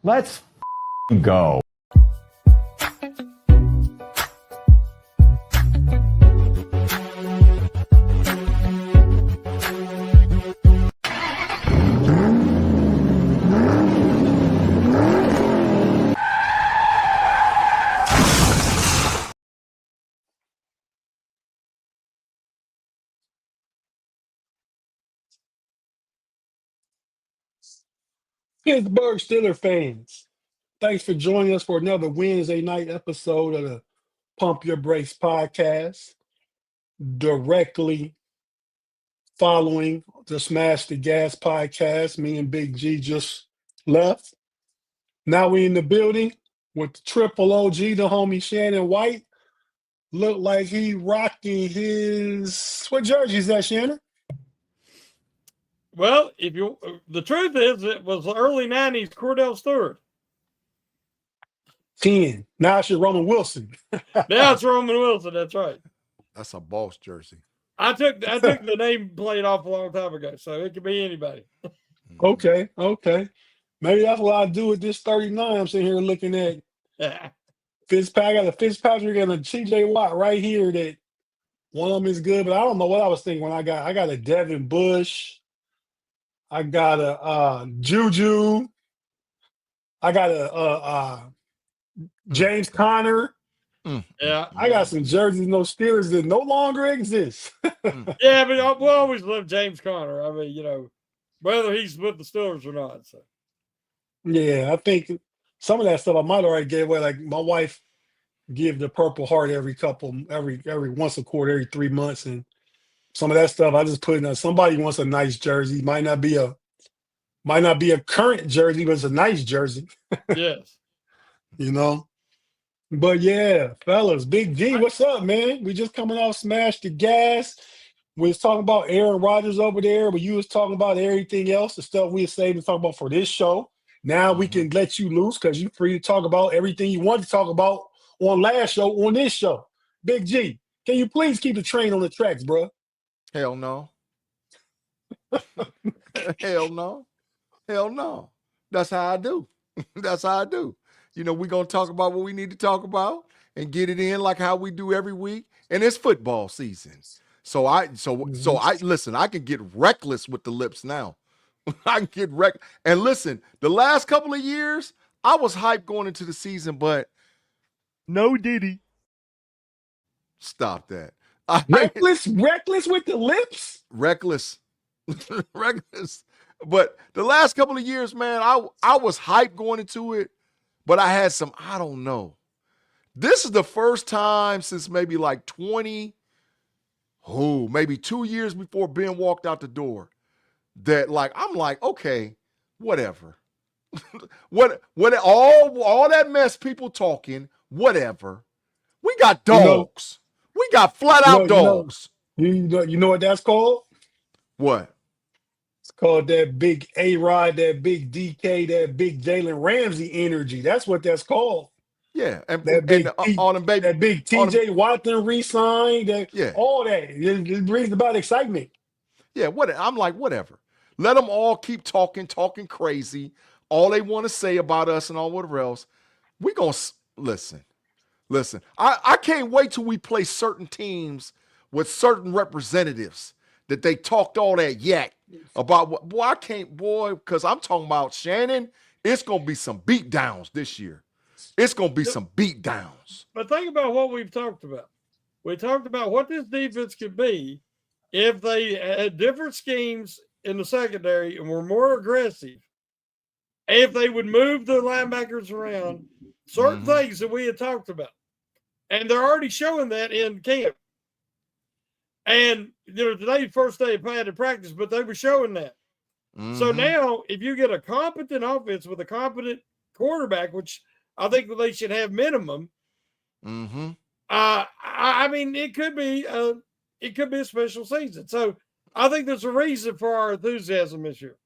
Let's go. Pittsburgh Steelers fans, thanks for joining us for another Wednesday night episode of the Pump Your Brakes podcast, directly following the Smash the Gas podcast. Me and Big G just left. Now we in the building with the triple OG, the homie Shannon White. Look like he rocking his, what jersey is that, Shannon? Well, the truth is, it was the early '90s Cordarrelle Stewart. 10. Now it's your Roman Wilson. Now it's Roman Wilson. That's right. That's a boss jersey. I took the name plate off a long time ago, so it could be anybody. Okay. Maybe that's what I do with this 39. I'm sitting here looking at Fitzpatrick. I got a Fitzpatrick and a TJ Watt right here that one of them is good, but I don't know what I was thinking when I got a Devin Bush. I got a Juju. I got a James Conner. Yeah. I got some jerseys, no Steelers that no longer exist. Yeah, but we'll always love James Conner. I mean, whether he's with the Steelers or not. So. Yeah, I think some of that stuff I might already give away. Like my wife give the Purple Heart every once a quarter, every 3 months, and some of that stuff I just put in. Somebody wants a nice jersey. Might not be a current jersey, but it's a nice jersey. Yes. But yeah, fellas, Big G, what's up, man? We just coming off Smash the Gas. We was talking about Aaron Rodgers over there, but you was talking about everything else, the stuff we were saving to talk about for this show. Now we can let you loose because you're free to talk about everything you want to talk about on last show, on this show. Big G, can you please keep the train on the tracks, bro? Hell no. Hell no. Hell no. That's how I do. That's how I do. We're going to talk about what we need to talk about and get it in like how we do every week. And it's football season. So I listen, I can get reckless with the lips now. I can get reckless. And listen, the last couple of years, I was hyped going into the season, but no diddy. Stop that. Reckless with the lips? Reckless. Reckless. But the last couple of years, man, I was hyped going into it, but I had some, I don't know. This is the first time since maybe like maybe 2 years before Ben walked out the door that I'm like, okay, whatever. What all that mess people talking, whatever. We got dogs. We got flat out dogs. You know what that's called? What? It's called that big A-Rod, that big DK, that big Jalen Ramsey energy. That's what that's called. Yeah, and that big that big TJ Watson re-signed, all that. It brings about excitement. Yeah, I'm like, whatever. Let them all keep talking crazy, all they want to say about us and all whatever else. We gonna listen. I can't wait till we play certain teams with certain representatives that they talked all that yak about. Because I'm talking about Shannon. It's gonna be some beatdowns this year. It's going to be some beatdowns. But think about what we've talked about. We talked about what this defense could be if they had different schemes in the secondary and were more aggressive. If they would move the linebackers around, certain things that we had talked about. And they're already showing that in camp. And, today's first day of padded practice, but they were showing that. So now, if you get a competent offense with a competent quarterback, which I think they should have minimum. I mean, it could be a special season. So I think there's a reason for our enthusiasm this year.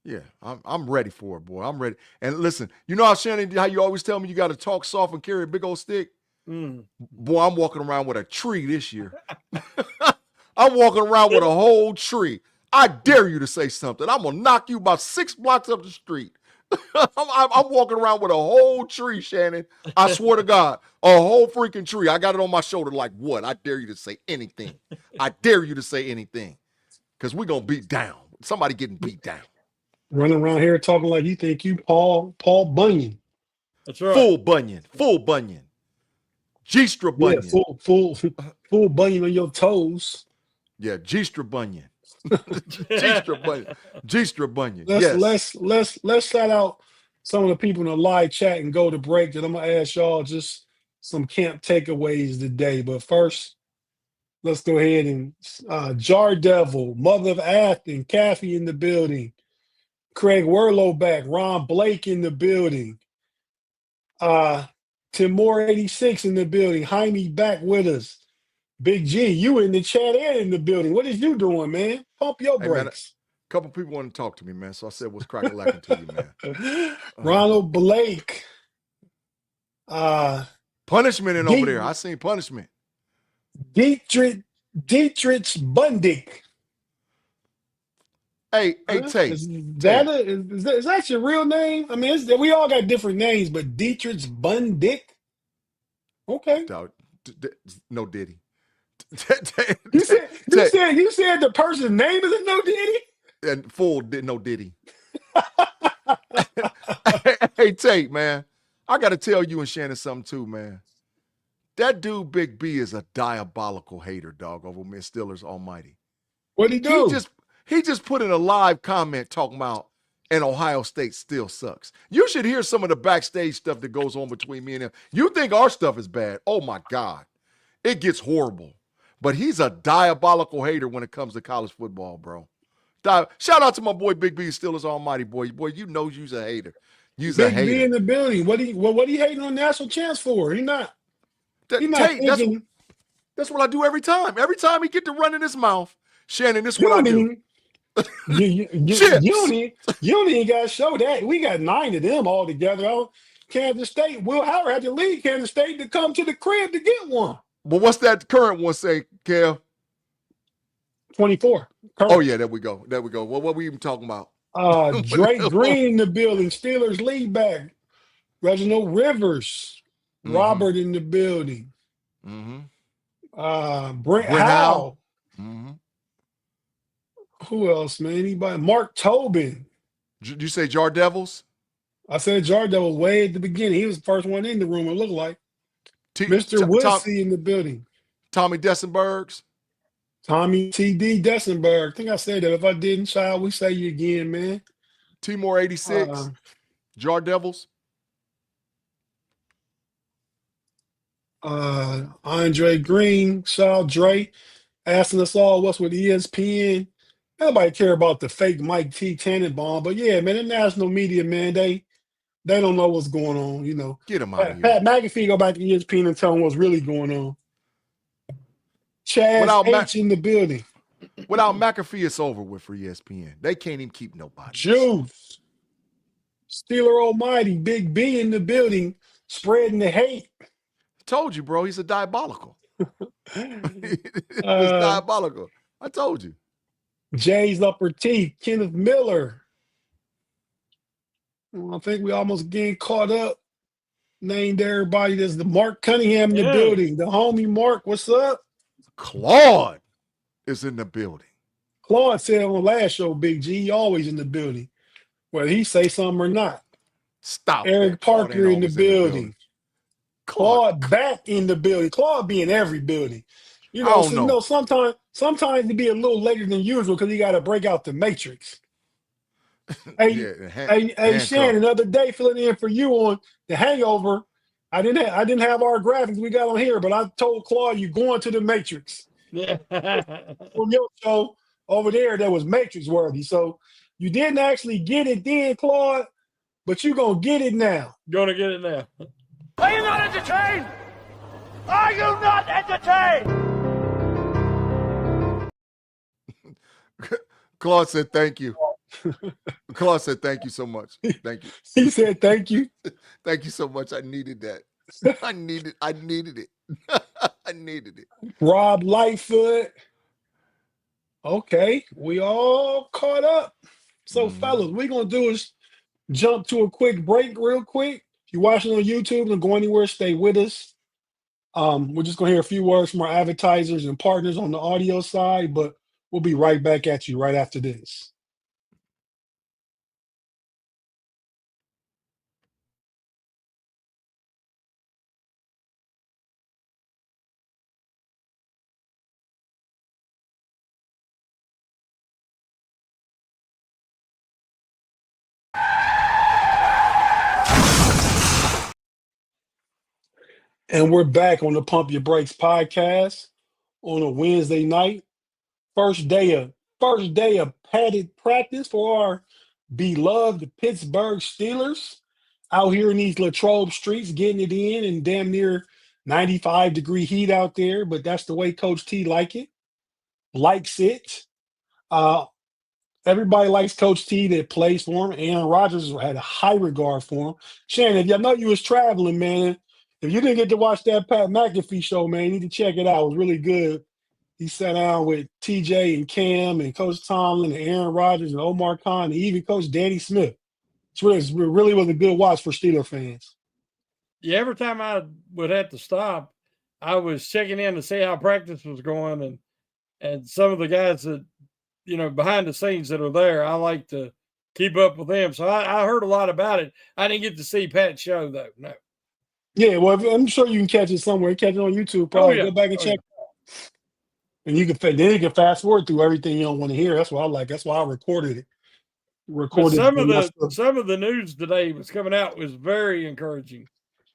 Yeah, I'm ready for it, boy. I'm ready. And listen, you know how Shannon, how you always tell me you got to talk soft and carry a big old stick? Boy, I'm walking around with a tree this year. I'm walking around with a whole tree. I dare you to say something. I'm going to knock you about 6 blocks up the street. I'm walking around with a whole tree, Shannon. I swear to God, a whole freaking tree. I got it on my shoulder like, what? I dare you to say anything. I dare you to say anything. Because we're going to beat down. Somebody getting beat down. Running around here talking like you think you Paul Bunyan. That's right. Full Bunyan. Full Bunyan. G-stra Bunyan. Yeah, full Bunyan on your toes. Yeah, G-stra Bunyan. G-stra Bunyan. G-stra Bunyan. Yes. Let's shout out some of the people in the live chat and go to break. That I'm gonna ask y'all just some camp takeaways today. But first, let's go ahead and Jar Devil, Mother of Afton, Kathy in the building, Craig Werlow back, Ron Blake in the building, Timor 86 in the building, Jaime back with us. Big G, you in the chat and in the building. What is you doing, man? Pump your brakes. Man, a couple people want to talk to me, man. So I said, what's crack-a-lacking to you, man? Ronald Blake. Punishment in over there. I seen punishment. Dietrich Bundick. Hey, Tate. Is that your real name? I mean, we all got different names, but Dietrich Bundick? Okay. No Diddy. You said the person's name isn't No Diddy? And full no Diddy. Hey, Tate, man. I got to tell you and Shannon something too, man. That dude, Big B, is a diabolical hater, dog, over Miss Steelers Almighty. What'd he do? He just put in a live comment talking about and Ohio State still sucks. You should hear some of the backstage stuff that goes on between me and him. You think our stuff is bad. Oh, my God. It gets horrible. But he's a diabolical hater when it comes to college football, bro. Shout out to my boy Big B, Steelers Almighty, boy. Boy, you know you's a hater. You's a hater. Big B in the building. What he hating on national champs for? He not. Tate, that's what I do every time. Every time he get to run in his mouth, Shannon, this is what I do. You don't even got to show that. We got 9 of them all together. Kansas State. Will Howard had to leave Kansas State to come to the crib to get one. Well, what's that current one say, Kev? 24. Current. Oh, yeah, there we go. There we go. Well, what were we even talking about? Drake Green in the building. Steelers lead back. Reginald Rivers. Mm-hmm. Robert in the building. Mm-hmm. Brent Howe. Mm-hmm. Who else, man? Anybody? Mark Tobin. Did you say Jar Devils? I said Jar Devil way at the beginning. He was the first one in the room, it looked like. Mr. Woodsey in the building. Tommy Dessenbergs. Tommy T.D. Dessenberg. I think I said that. If I didn't, child, we say you again, man. Timor 86. Jar Devils. Andre Green, Shaw Dre, asking us all what's with ESPN. Nobody care about the fake Mike T. Tannenbaum, but yeah, man, the national media, man, they don't know what's going on, you know. Get them out of here. Pat McAfee go back to ESPN and tell them what's really going on. Chaz H in the building. Without McAfee, it's over with for ESPN. They can't even keep nobody. Juice. Steeler Almighty, Big B in the building, spreading the hate. Told you, bro. He's a diabolical. He's diabolical. I told you. Jay's upper teeth, Kenneth Miller. I think we almost getting caught up. Named everybody. There's the Mark Cunningham in the building. The homie Mark, what's up? Claude is in the building. Claude said on the last show, Big G, always in the building, whether he say something or not. Stop. Eric Parker in the building. Claude back in the building. Claude be in every building. You know, sometimes he be a little later than usual because he got to break out the Matrix. Hey, Shannon, another day filling in for you on The Hangover. I didn't have our graphics we got on here, but I told Claude you going to the Matrix. Yeah. On your show over there that was Matrix worthy. So you didn't actually get it then, Claude, but you gonna get it now. Gonna get it now. Are you not entertained? Are you not entertained? Claude said thank you. Claude said thank you so much. Thank you. He said thank you. Thank you so much. I needed that. I needed it. I needed it. Rob Lightfoot. Okay, we all caught up. So, fellas, we're gonna do is jump to a quick break real quick. If you're watching on YouTube, don't go anywhere, stay with us. We're just going to hear a few words from our advertisers and partners on the audio side, but we'll be right back at you right after this. And we're back on the Pump Your Brakes podcast on a Wednesday night. First day of padded practice for our beloved Pittsburgh Steelers out here in these Latrobe streets, getting it in and damn near 95-degree heat out there. But that's the way Coach T likes it. Everybody likes Coach T that plays for him. Aaron Rodgers had a high regard for him. Shannon, I know you was traveling, man. If you didn't get to watch that Pat McAfee show, man, you need to check it out. It was really good. He sat down with TJ and Cam and Coach Tomlin and Aaron Rodgers and Omar Khan and even Coach Danny Smith. It really was a good watch for Steeler fans. Yeah, every time I would have to stop, I was checking in to see how practice was going, and some of the guys that, behind the scenes that are there, I like to keep up with them. So I heard a lot about it. I didn't get to see Pat's show though. No. Yeah, well, I'm sure you can catch it somewhere. Catch it on YouTube. Probably go back and check. And you can fast forward through everything you don't want to hear. That's what I like. That's why I recorded it. But some of the news today was coming out was very encouraging.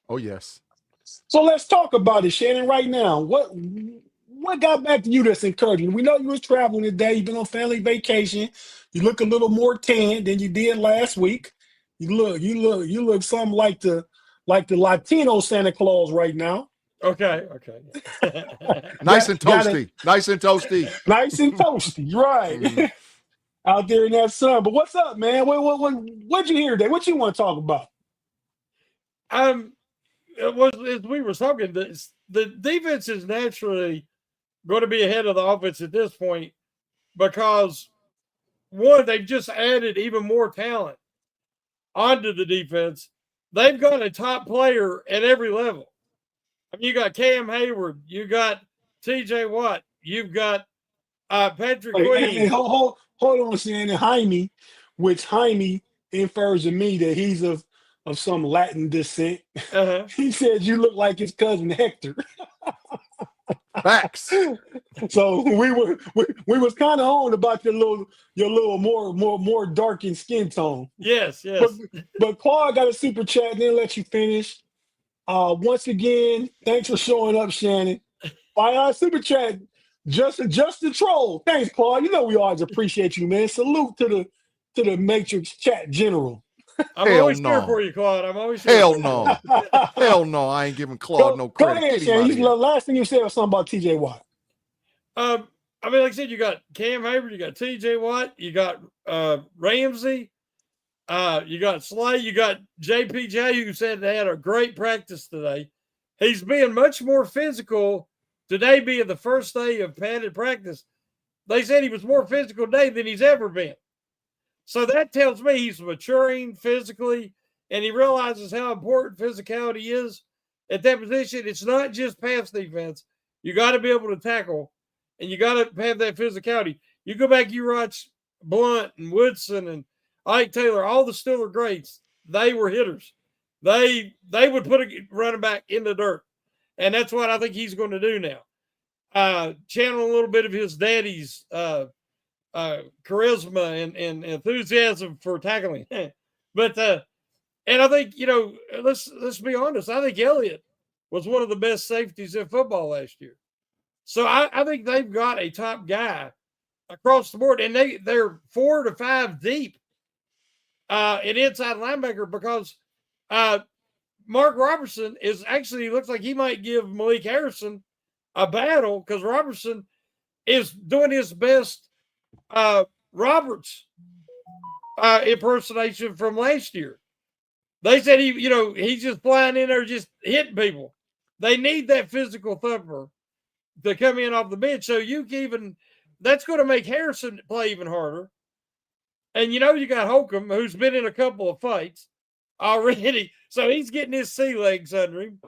Oh yes. So let's talk about it, Shannon. Right now, what got back to you that's encouraging? We know you was traveling today. You've been on family vacation. You look a little more tan than you did last week. You look something like the Latino Santa Claus right now. Okay. Nice and toasty. Nice and toasty. Nice and toasty, right. Mm-hmm. Out there in that sun. But what's up, man? What'd you hear today? What you want to talk about? As we were talking, the defense is naturally going to be ahead of the offense at this point because, one, they've just added even more talent onto the defense. They've got a top player at every level. I mean, you got Cam Hayward, you got T.J. Watt, you've got Patrick Queen. Hey, hold on, Shannon. Jaime, which Jaime infers to me that he's of some Latin descent. Uh-huh. He said you look like his cousin Hector. Facts. So we was kind of on about your little more darkened skin tone. Yes. But Claude got a super chat and then let you finish. Once again, thanks for showing up, Shannon. By super chat, just the troll. Thanks, Claude. You know we always appreciate you, man. Salute to the Matrix chat general. I'm always here for you, Claude. I'm always here. Hell no. Hell no. I ain't giving Claude no credit. Go ahead, Shannon. The last thing you said was something about T.J. Watt. I mean, like I said, you got Cam Hayward, you got T.J. Watt, you got Ramsey, you got Slay, you got JPJ, who said they had a great practice today. He's being much more physical today, being the first day of padded practice. They said he was more physical today than he's ever been. So that tells me he's maturing physically, and he realizes how important physicality is at that position. It's not just pass defense. You got to be able to tackle, and you got to have that physicality. You go back, you watch Blunt and Woodson and Ike Taylor, all the Steeler greats, they were hitters. They would put a running back in the dirt, and that's what I think he's going to do now. Channel a little bit of his daddy's charisma and enthusiasm for tackling. But and I think, let's be honest, I think Elliott was one of the best safeties in football last year. So I think they've got a top guy across the board, and they're 4 to 5 deep in inside linebacker because Mark Robertson is actually looks like he might give Malik Harrison a battle because Robertson is doing his best Roberts impersonation from last year. They said he's just flying in there just hitting people. They need that physical thumper to come in off the bench. So that's going to make Harrison play even harder. And you got Holcomb, who's been in a couple of fights already. So he's getting his sea legs under him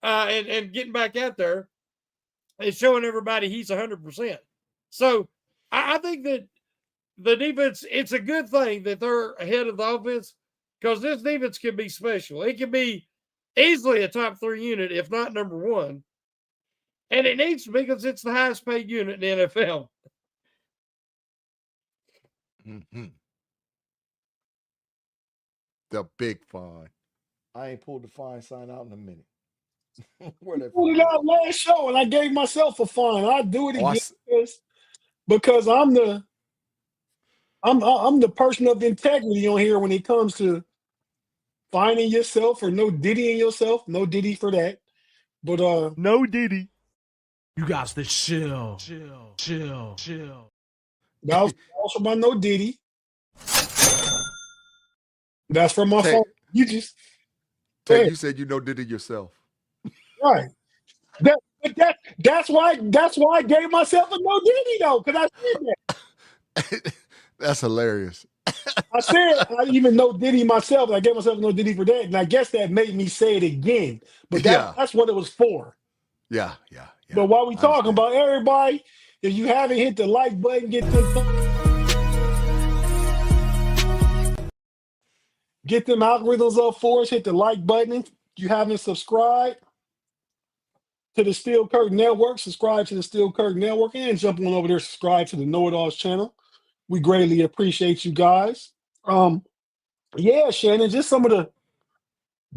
and getting back out there and showing everybody he's 100%. So I think that the defense, it's a good thing that they're ahead of the offense because this defense can be special. It can be easily a top 3 unit, if not number 1. And it needs to be because it's the highest paid unit in the NFL. Mm-hmm. The big fine. I ain't pulled the fine sign out in a minute. Where that Pulled it fine? out last show, and I gave myself a fine. I do it Oh, I again because I'm the person of integrity on here when it comes to finding yourself or no diddying yourself. No diddy for that. But No Diddy. You got to chill. that was also my no diddy. That's from my Tate, phone. You just Tate, Hey, you said you know Diddy yourself. right. That's why I gave myself a no diddy though, because I said that. That's hilarious. I said I even know diddy myself, and I gave myself a no diddy for that. And I guess that made me say it again. But Yeah. that's what it was for. Yeah. But while we I talking understand. about everybody, if you haven't hit the like button, get them algorithms up for us. Hit the like button. If you haven't subscribed to the Steel Curtain Network, subscribe to the Steel Curtain Network and jump on over there, subscribe to the KnoItAllz channel. We greatly appreciate you guys. Yeah, Shannon, just some of the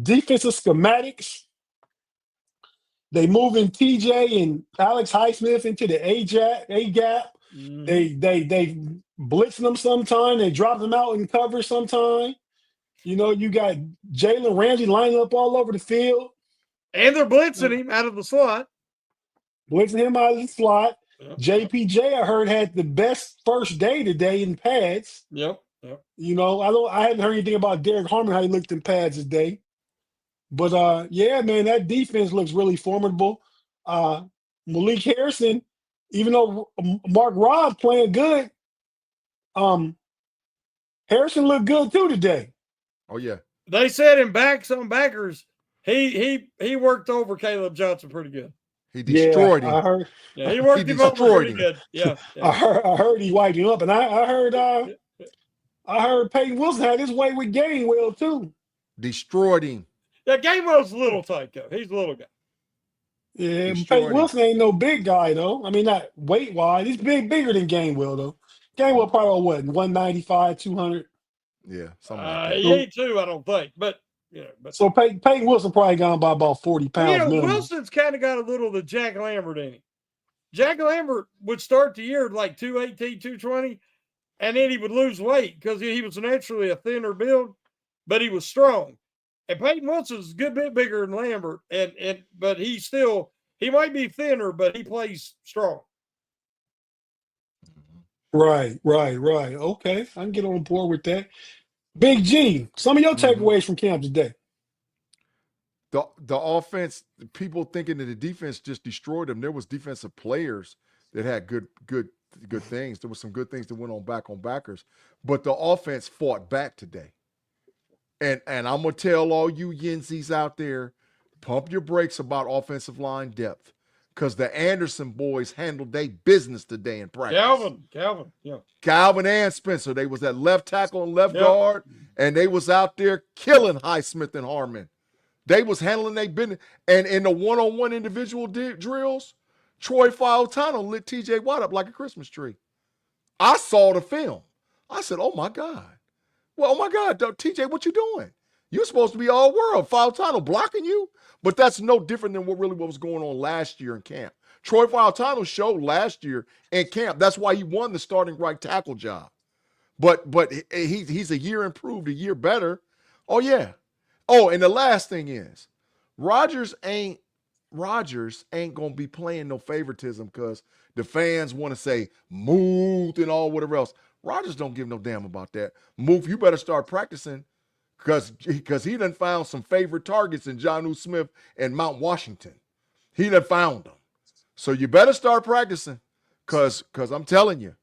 defensive schematics. They moving TJ and Alex Highsmith into the A gap. Mm-hmm. They blitzing them sometime. They drop them out in cover sometime. You got Jalen Ramsey lining up all over the field. And they're blitzing him out of the slot. Blitzing him out of the slot. Yep. JPJ, I heard, had the best first day today in pads. Yep. I hadn't heard anything about Derek Harmon, how he looked in pads today. But yeah, man, that defense looks really formidable. Malik Harrison, even though Mark Robb playing good, Harrison looked good too today. Oh yeah. They said in backers, he worked over Caleb Johnson pretty good. He destroyed him. I heard. Yeah, he worked him over pretty good. Yeah. I heard he wiped him up, and I heard Peyton Wilson had his way with Gainwell too. Destroyed him. Yeah, Gainwell's a little tight though. He's a little guy. Yeah, Destroyed Peyton him. Wilson ain't no big guy though. I mean, not weight wise. He's bigger than Gainwell though. Gainwell probably what 195, 200. Yeah, something like that. He ain't too, I don't think. But So Peyton Wilson probably gone by about 40 pounds. minimum. Wilson's kind of got a little of the Jack Lambert in him. Jack Lambert would start the year like 218, 220, and then he would lose weight because he was naturally a thinner build, but he was strong. And Peyton Wilson's a good bit bigger than Lambert, but he might be thinner, but he plays strong. Right. Okay, I can get on board with that. Big G, some of your takeaways from camp today. The offense, people thinking that the defense just destroyed them. There was defensive players that had good things. There was some good things that went on backers, but the offense fought back today. And I'm gonna tell all you Yinzies out there, pump your brakes about offensive line depth, because the Anderson boys handled their business today in practice. Calvin, yeah. Calvin and Spencer, they was at left tackle and left guard, and they was out there killing Highsmith and Harmon. They was handling their business. And in the one-on-one individual drills, Troy Fautano lit TJ Watt up like a Christmas tree. I saw the film. I said, oh, my God. Well, oh, my God, TJ, what you doing? You're supposed to be all world. Fautano blocking you? But that's no different than what was going on last year in camp. Troy Fautano showed last year in camp. That's why he won the starting right tackle job. But he's a year improved, a year better. Oh, yeah. Oh, and the last thing is, Rodgers ain't going to be playing no favoritism because the fans want to say Muth and all whatever else. Rodgers don't give no damn about that. Muth, you better start practicing because he done found some favorite targets in Jonnu Smith and Mount Washington. He done found them. So you better start practicing because I'm telling you,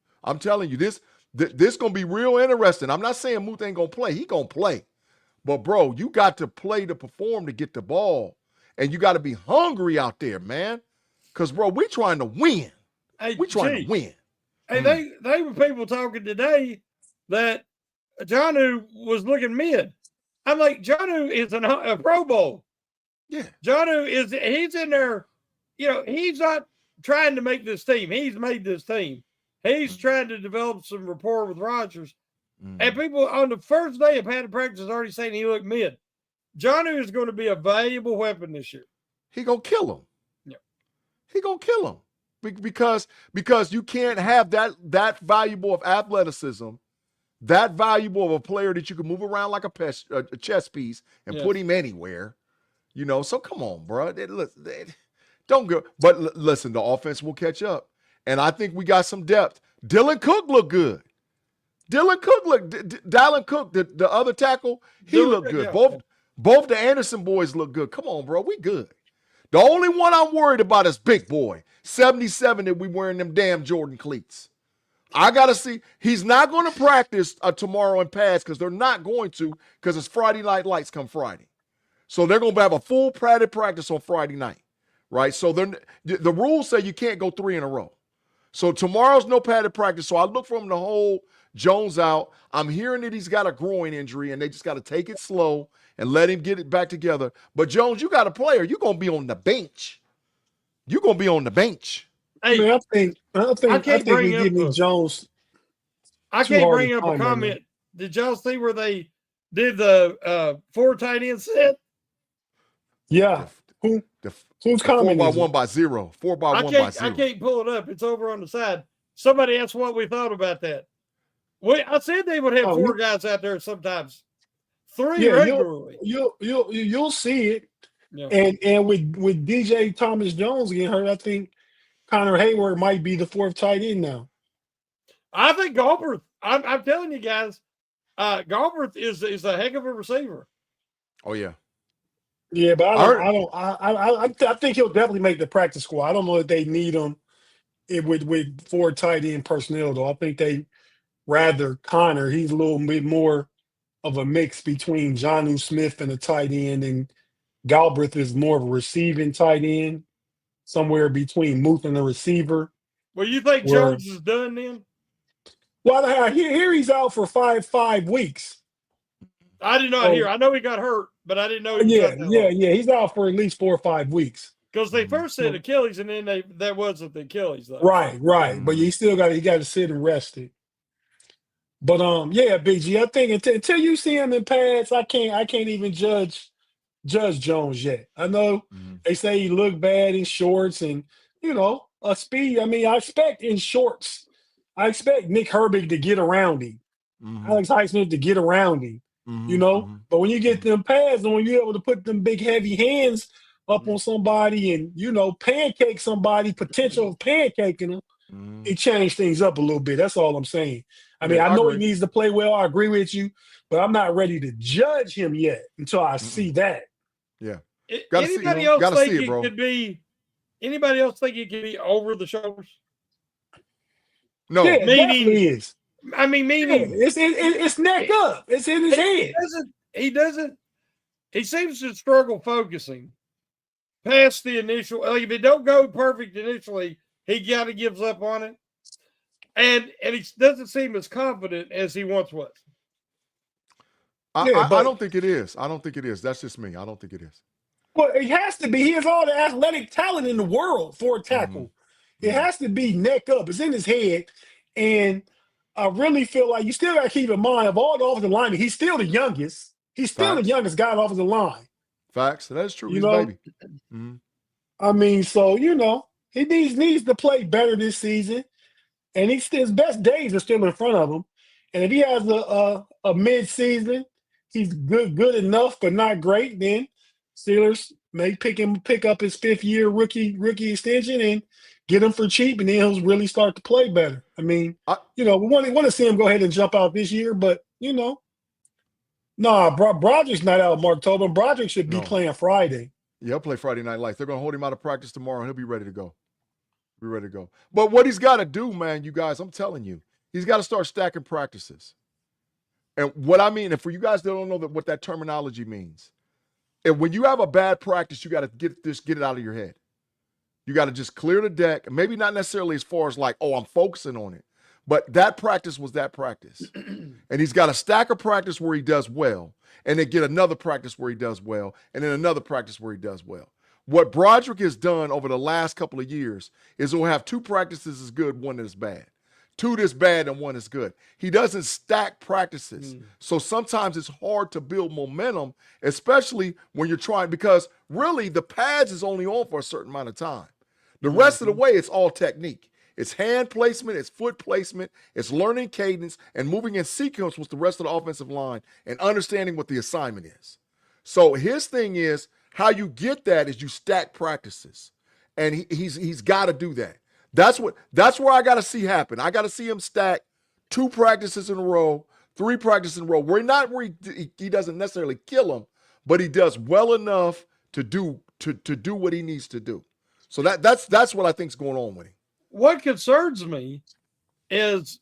This going to be real interesting. I'm not saying Muth ain't going to play. He going to play. But, bro, you got to play to perform to get the ball. And you got to be hungry out there, man. Because, bro, we trying to win. Hey, We trying to win. Hey, they were people talking today that Jonnu was looking mid. I'm like, Jonnu is a Pro Bowl. Yeah. Jonnu he's in there. He's not trying to make this team. He's made this team. He's trying to develop some rapport with Rodgers. And people on the first day of padded practice is already saying he looked mid. Jonnu is going to be a valuable weapon this year. He going to kill him. Yep. He going to kill him. Because you can't have that valuable of athleticism, that valuable of a player that you can move around like a chess piece and put him anywhere. So come on, bro. Don't go. But listen, the offense will catch up. And I think we got some depth. Dylan Cook looked good. Dylan Cook, the other tackle, he looked good. Yeah. Both the Anderson boys look good. Come on, bro. We good. The only one I'm worried about is Big Boy, 77, that we wearing them damn Jordan cleats. I got to see. He's not going to practice tomorrow in pads because they're not going to because it's Friday night lights come Friday. So they're going to have a full padded practice on Friday night, right? So the rules say you can't go 3 in a row. So tomorrow's no padded practice. So I look for him to hold Jones out. I'm hearing that he's got a groin injury and they just got to take it slow and let him get it back together. But Jones, you got a player. You're going to be on the bench. You're going to be on the bench. Hey, I think we give me Jones. I can't bring up a comment. Did y'all see where they did the 4 tight end set? Yeah. Who's commenting? 4x1x0. 4x1x0. I can't pull it up. It's over on the side. Somebody asked what we thought about that. I said they would have 4 guys out there sometimes. 3 regularly. You'll see it. Yeah. And with DJ Thomas Jones getting hurt, I think Connor Hayward might be the 4th tight end now. I think Galbraith. I'm telling you guys, Galbraith is a heck of a receiver. Oh yeah. Yeah, but I think he'll definitely make the practice squad. I don't know if they need him with 4 tight end personnel though. I think they rather Connor. He's a little bit more of a mix between Jonnu Smith and a tight end, and Galbraith is more of a receiving tight end, somewhere between Muth and a receiver. Well, you think Jones is done then? Well, here he's out for 5 weeks. I did not hear. I know he got hurt, but I didn't know he was Yeah. He's out for at least 4 or 5 weeks. Because they first said Achilles, and then that wasn't the Achilles though. Right. But he still got to sit and rest it. But Big G, I think until you see him in pads, I can't even judge Jones yet. I know they say he looked bad in shorts and a speed. I mean, I expect in shorts. I expect Nick Herbig to get around him. Alex Highsmith to get around him. But when you get them pads and when you're able to put them big heavy hands up on somebody and pancake somebody, potential of pancaking them, it changed things up a little bit. That's all I'm saying. I mean, I know he needs to play well. I agree with you, but I'm not ready to judge him yet until I see that. Yeah. Anybody else think it could be? Anybody else think it could be over the shoulders? No, yeah, meaning is. I mean, meaning it's neck up. It's in his head. He seems to struggle focusing past the initial. Like if it don't go perfect initially, he kind of gives up on it, and he doesn't seem as confident as he once was. I don't think it is. I don't think it is. That's just me. I don't think it is. Well, it has to be. He has all the athletic talent in the world for a tackle. It has to be neck up. It's in his head. And I really feel like you still got to keep in mind of all the offensive linemen, he's still the youngest. He's still the youngest guy on offensive line. Facts. That's true. He's a baby. I mean, so, he needs to play better this season. And his best days are still in front of him. And if he has a mid-season, he's good enough but not great, then Steelers may pick up his 5th-year rookie extension and get him for cheap, and then he'll really start to play better. I mean, we want to see him go ahead and jump out this year, but, Broderick's not out, Mark Tobin. Broderick should be playing Friday. Yeah, he'll play Friday Night Lights. They're going to hold him out of practice tomorrow, and he'll be ready to go. But what he's got to do, man, you guys, I'm telling you, He's got to start stacking practices. And what I mean, and for you guys that don't know what that terminology means, and when you have a bad practice, you got to get it out of your head. You got to just clear the deck. Maybe not necessarily as far as like, oh, I'm focusing on it. But that practice was that practice. And he's got a stack of practice where he does well, and then get another practice where he does well, and then another practice where he does well. What Broderick has done over the last couple of years is he'll have 2 practices is good, 1 is bad. 2 that's bad and 1 is good. He doesn't stack practices. So sometimes it's hard to build momentum, especially when you're trying, because really the pads is only on for a certain amount of time. The rest of the way, it's all technique. It's hand placement, it's foot placement, it's learning cadence and moving in sequence with the rest of the offensive line and understanding what the assignment is. So his thing is, how you get that is you stack practices. And he's got to do that. That's where I got to see happen. I got to see him stack 2 practices in a row, 3 practices in a row. Where he doesn't necessarily kill him, but he does well enough to do what he needs to do. So that's what I think is going on with him. What concerns me is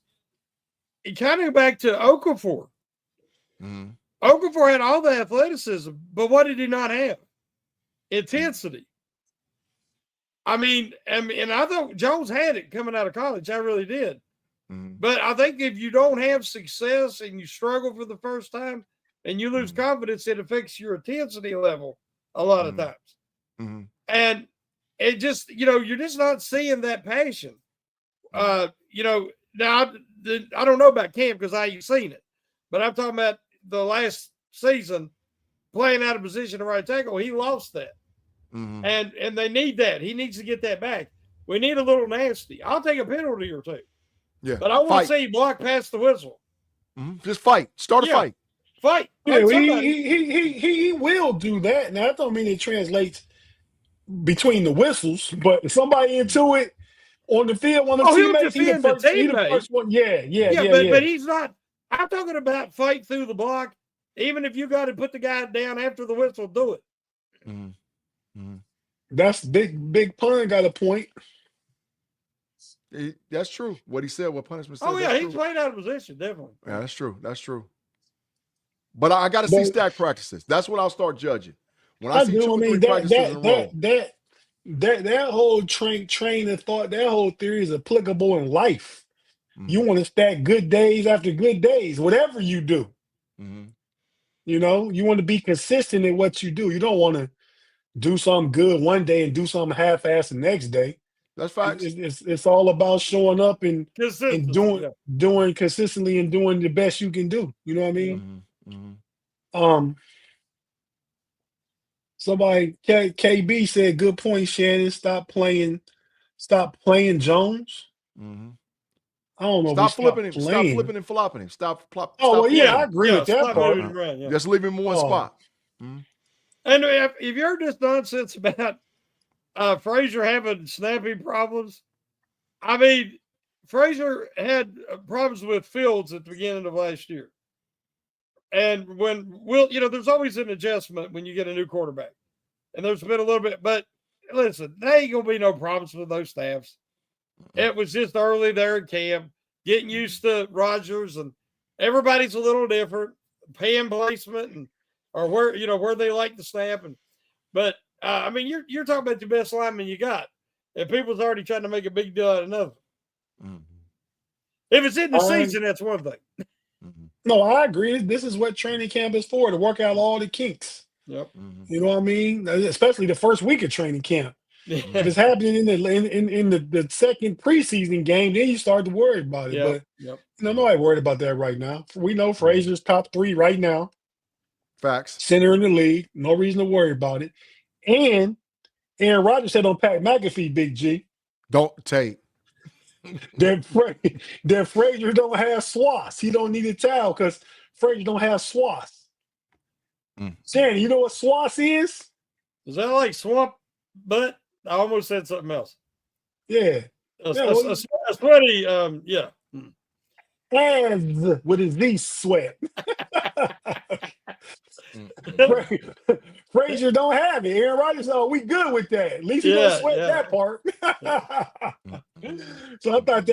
kind of back to Okafor. Mm-hmm. Okafor had all the athleticism, but what did he not have? Intensity. I mean, and I thought Jones had it coming out of college. I really did. Mm-hmm. But I think if you don't have success and you struggle for the first time and you lose confidence, it affects your intensity level a lot of times. Mm-hmm. And it just, you're just not seeing that passion. Now I don't know about camp because I ain't seen it, but I'm talking about the last season playing out of position of right tackle. He lost that. Mm-hmm. And they need that. He needs to get that back. We need a little nasty. I'll take a penalty or 2. Yeah. But I want to see block past the whistle. Mm-hmm. Just fight. Start a fight. Fight. Yeah, he will do that. Now, that don't mean it translates between the whistles, but if somebody into it on the field, one of the teammates, he the first one. But he's not. I'm talking about fight through the block. Even if you got to put the guy down after the whistle, do it. Mm-hmm. Mm-hmm. That's big pun got a point. That's true. What he said, what punishment said. Oh, yeah, he's playing out of position, definitely. Yeah, that's true. That's true. But I got to see stack practices. That's what I'll start judging. When I see 2 or 3 practices in a row. That whole train of thought, that whole theory is applicable in life. Mm-hmm. You want to stack good days after good days, whatever you do. Mm-hmm. You want to be consistent in what you do. You don't want to do something good one day and do something half-assed the next day. That's facts. It's all about showing up and doing consistently and doing the best you can do. You know what I mean? Mm-hmm. Mm-hmm. Somebody, KB said, good point, Shannon. Stop playing Jones. Mm-hmm. I don't know. Stop flipping him. Stop flipping and flopping him. Stop. I agree with that part. Around, Just leave him in one spot. Mm-hmm. And if you heard this nonsense about Frazier having snapping problems, I mean, Frazier had problems with Fields at the beginning of last year. And there's always an adjustment when you get a new quarterback. And there's been a little bit, but listen, there ain't going to be no problems with those staffs. It was just early there in camp, getting used to Rodgers, and everybody's a little different, hand placement or where they like to snap. But I mean, you're talking about the best lineman you got. And people's already trying to make a big deal out of another. Mm-hmm. If it's in the season, that's one thing. Mm-hmm. No, I agree. This is what training camp is for, to work out all the kinks. Yep. Mm-hmm. You know what I mean? Especially the first week of training camp. Yeah. If it's happening in the second preseason game, then you start to worry about it. But nobody worried about that right now. We know Frazier's top 3 right now. Facts. Center in the league. No reason to worry about it. And Aaron Rodgers said on Pat McAfee, Big G. Don't Tate. that Frazier don't have swaths. He don't need a towel because Frazier don't have swaths. Shannon, you know what swaths is? Is that like swamp butt? I almost said something else. Yeah. A sweaty, yeah. As with his Z sweat. Frazier don't have it. Aaron Rodgers, we good with that. At least he don't sweat that part. So I thought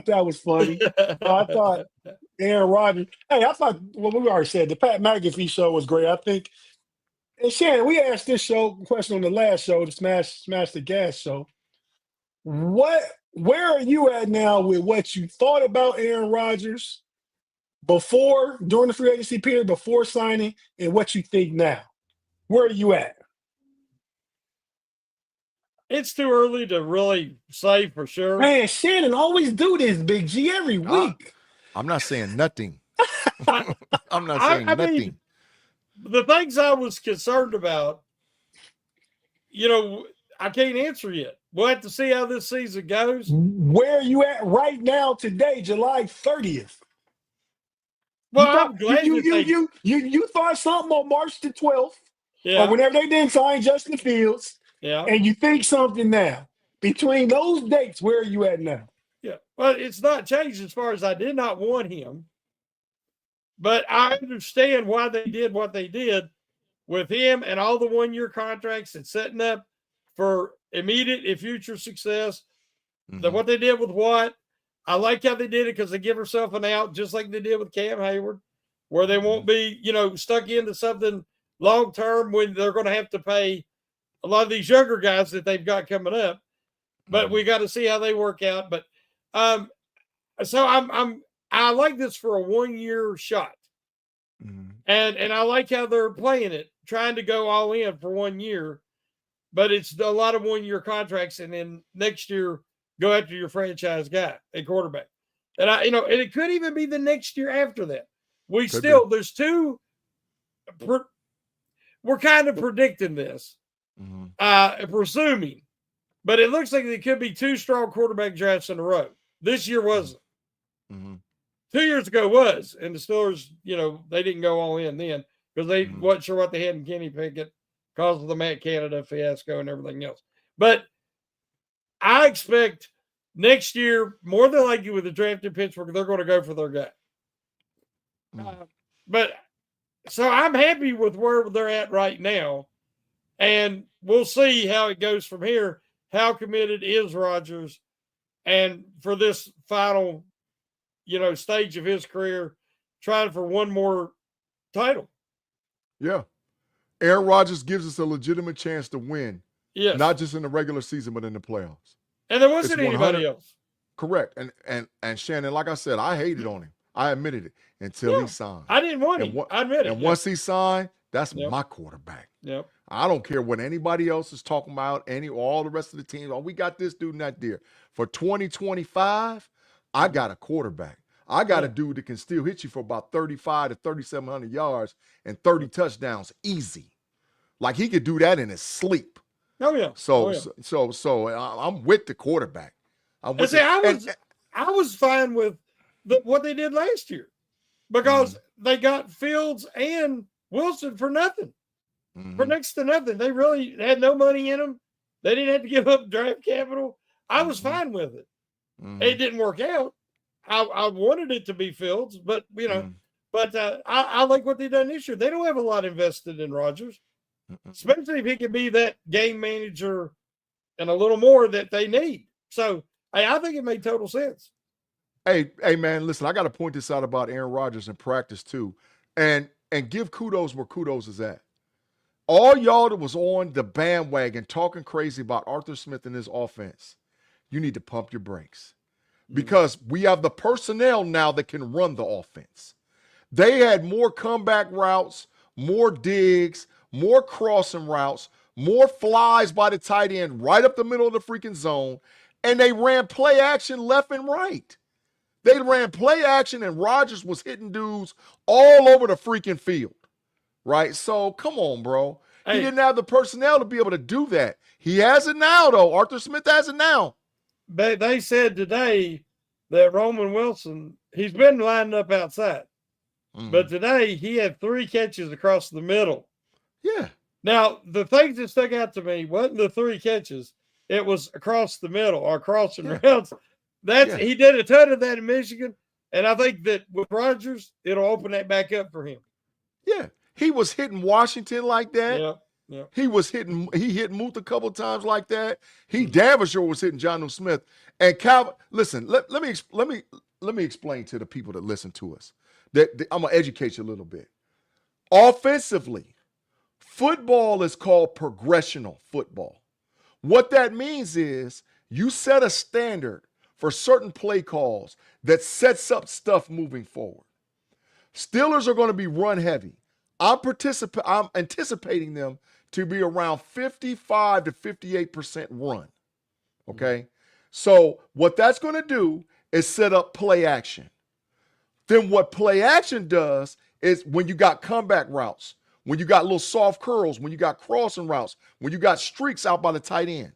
that was funny. I thought Aaron Rodgers. Hey, I thought we already said the Pat McAfee show was great. I think. And Shannon, we asked this question on the last show, the Smash the Gas show. Where are you at now with what you thought about Aaron Rodgers during the free agency period, before signing, and what you think now? Where are you at? It's too early to really say for sure. Man, Shannon always do this, Big G, every week. I'm not saying nothing. I'm not saying nothing. Mean, the things I was concerned about, I can't answer yet. We'll have to see how this season goes. Where are you at right now today, July 30th? Well, I'm glad you thought something on March the 12th, yeah, or whenever they didn't sign Justin Fields, yeah, and you think something now. Between those dates, where are you at now? Yeah, well, it's not changed as far as I did not want him, but I understand why they did what they did with him and all the one-year contracts and setting up for immediate and future success. What they did with Watt, I like how they did it because they give herself an out, just like they did with Cam Hayward, where they won't be, stuck into something long-term when they're going to have to pay a lot of these younger guys that they've got coming up. But we got to see how they work out. But so I like this for a 1-year shot. And I like how they're playing it, trying to go all in for 1 year. But it's a lot of 1-year contracts, and then next year go after your franchise guy, a quarterback. And and it could even be the next year after that. There's two. We're kind of predicting this, presuming, but it looks like there could be 2 strong quarterback drafts in a row. This year wasn't. 2 years ago was, and the Steelers, they didn't go all in then because they wasn't sure what they had in Kenny Pickett because of the Matt Canada fiasco and everything else. But I expect next year, more than likely with the draft in Pittsburgh, they're going to go for their guy. But so I'm happy with where they're at right now, and we'll see how it goes from here. How committed is Rodgers, and for this final, stage of his career, trying for one more title. Yeah. Aaron Rodgers gives us a legitimate chance to win. Yes. Not just in the regular season, but in the playoffs. And there wasn't anybody else. Correct. And Shannon, like I said, I hated on him. I admitted it until he signed. I didn't want him. I admit it. And once he signed, that's my quarterback. Yep. I don't care what anybody else is talking about, all the rest of the teams. Oh, we got this dude and that there. For 2025, I got a quarterback. I got a dude that can still hit you for about 35 to 3,700 yards and 30 touchdowns easy. Like he could do that in his sleep. Oh yeah. So I'm with the quarterback. I was fine with what they did last year because they got Fields and Wilson for nothing, for next to nothing. They really had no money in them. They didn't have to give up draft capital. I was fine with it. It didn't work out. I wanted it to be Fields, but I like what they've done this year. They don't have a lot invested in Rodgers, especially if he can be that game manager and a little more that they need. So I think it made total sense. Hey, man, listen, I got to point this out about Aaron Rodgers in practice too, and give kudos where kudos is at. All y'all that was on the bandwagon talking crazy about Arthur Smith and his offense, you need to pump your brakes. Because we have the personnel now that can run the offense. They had more comeback routes, more digs, more crossing routes, more flies by the tight end right up the middle of the freaking zone, and they ran play action left and right. They ran play action, and Rodgers was hitting dudes all over the freaking field, right? So, come on, bro. He didn't have the personnel to be able to do that. He has it now, though. Arthur Smith has it now. They said today that Roman Wilson, he's been lining up outside. But today he had 3 catches across the middle. Yeah. Now, the things that stuck out to me wasn't the 3 catches. It was across the middle or crossing routes. He did a ton of that in Michigan. And I think that with Rodgers, it'll open that back up for him. Yeah. He was hitting Washington like that. Yeah. Yeah. He hit Muth a couple of times like that. He damn for sure was hitting Jonnu Smith. And Calvin, listen, let me explain to the people that listen to us. I'm gonna educate you a little bit. Offensively, football is called progressional football. What that means is you set a standard for certain play calls that sets up stuff moving forward. Steelers are going to be run heavy. I'm anticipating them to be around 55 to 58% run. Okay? So what that's going to do is set up play action. Then what play action does is when you got comeback routes, when you got little soft curls, when you got crossing routes, when you got streaks out by the tight end,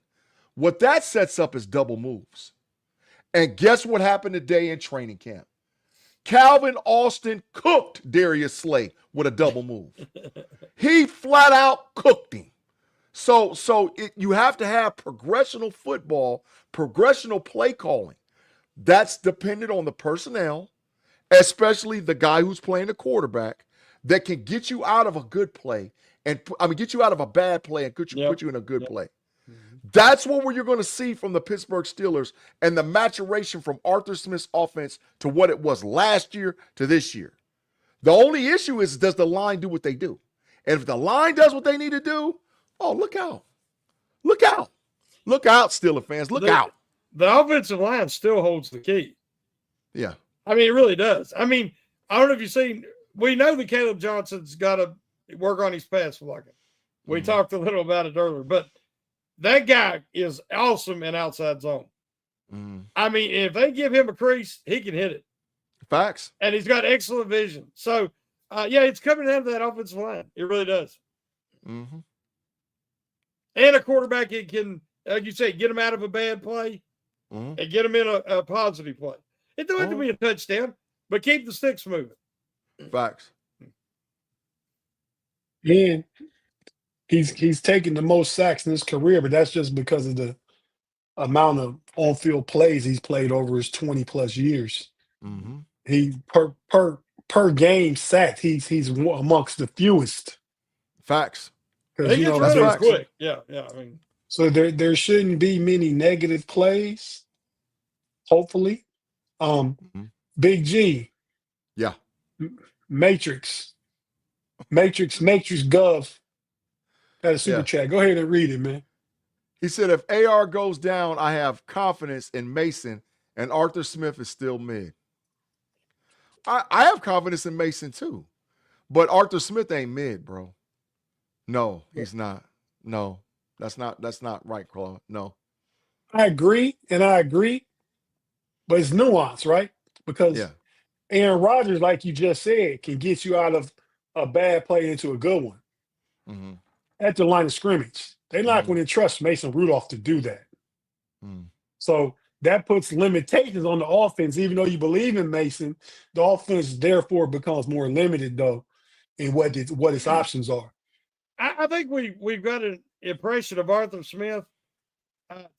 what that sets up is double moves. And guess what happened today in training camp? Calvin Austin cooked Darius Slay with a double move. He flat out cooked him. So you have to have progressional football, progressional play calling. That's dependent on the personnel, especially the guy who's playing the quarterback, that can get you out of a good play and get you out of a bad play and put you in a good play. That's what you're going to see from the Pittsburgh Steelers and the maturation from Arthur Smith's offense to what it was last year to this year. The only issue is, does the line do what they do? And if the line does what they need to do, oh, look out. Look out. Look out, Steeler fans. Look out. The offensive line still holds the key. Yeah. I mean, it really does. I mean, I don't know if you've seen, we know that Caleb Johnson's got to work on his pass blocking. We talked a little about it earlier, but that guy is awesome in outside zone. I mean, if they give him a crease, he can hit it. Facts. And he's got excellent vision. So, it's coming down to that offensive line. It really does. And a quarterback, it can, like you say, get him out of a bad play and get him in a positive play. It don't have to be a touchdown, but keep the sticks moving. Facts. And he's taken the most sacks in his career, but that's just because of the amount of on-field plays he's played over his 20-plus years. He per game sacked, he's amongst the fewest. Facts. He gets rid of quick. Yeah. I mean, so there shouldn't be many negative plays. Hopefully, Big G. Yeah. Matrix Gov had a super chat. Go ahead and read it, man. He said, if AR goes down, I have confidence in Mason, and Arthur Smith is still mid. I have confidence in Mason too, but Arthur Smith ain't mid, bro. No, he's not. No, that's not right, Claude. No. I agree, but it's nuance, right? Because Aaron Rodgers, like you just said, can get you out of a bad play into a good one at the line of scrimmage. They're not going to trust Mason Rudolph to do that. So that puts limitations on the offense. Even though you believe in Mason, the offense therefore becomes more limited, though, in what its options are. I think we've got an impression of Arthur Smith,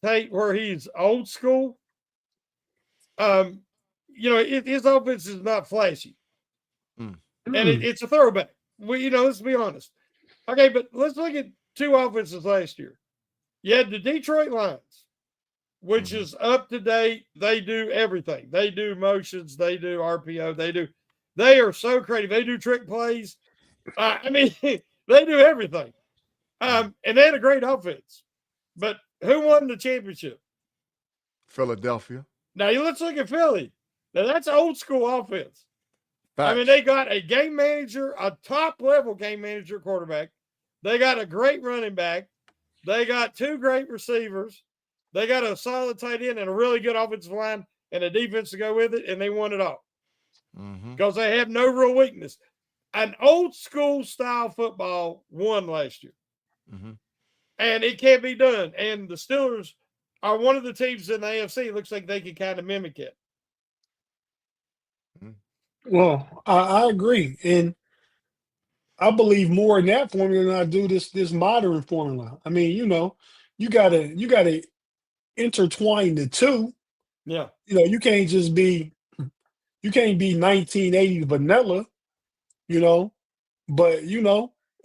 Tate, where he's old school. His offense is not flashy, and it's a throwback. Let's be honest. Okay, but let's look at two offenses last year. You had the Detroit Lions, which is up to date. They do everything. They do motions. They do RPO. They are so creative. They do trick plays. They do everything. And they had a great offense. But who won the championship? Philadelphia. Now, let's look at Philly. Now, that's old school offense. Facts. I mean, they got a game manager, a top-level game manager quarterback. They got a great running back. They got two great receivers. They got a solid tight end and a really good offensive line and a defense to go with it, and they won it all. Because they have no real weakness. An old school style football won last year. And it can't be done. And the Steelers are one of the teams in the AFC. It looks like they can kind of mimic it. Well, I agree. And I believe more in that formula than I do this modern formula. I mean, you gotta intertwine the two. Yeah. You can't be 1980 vanilla, but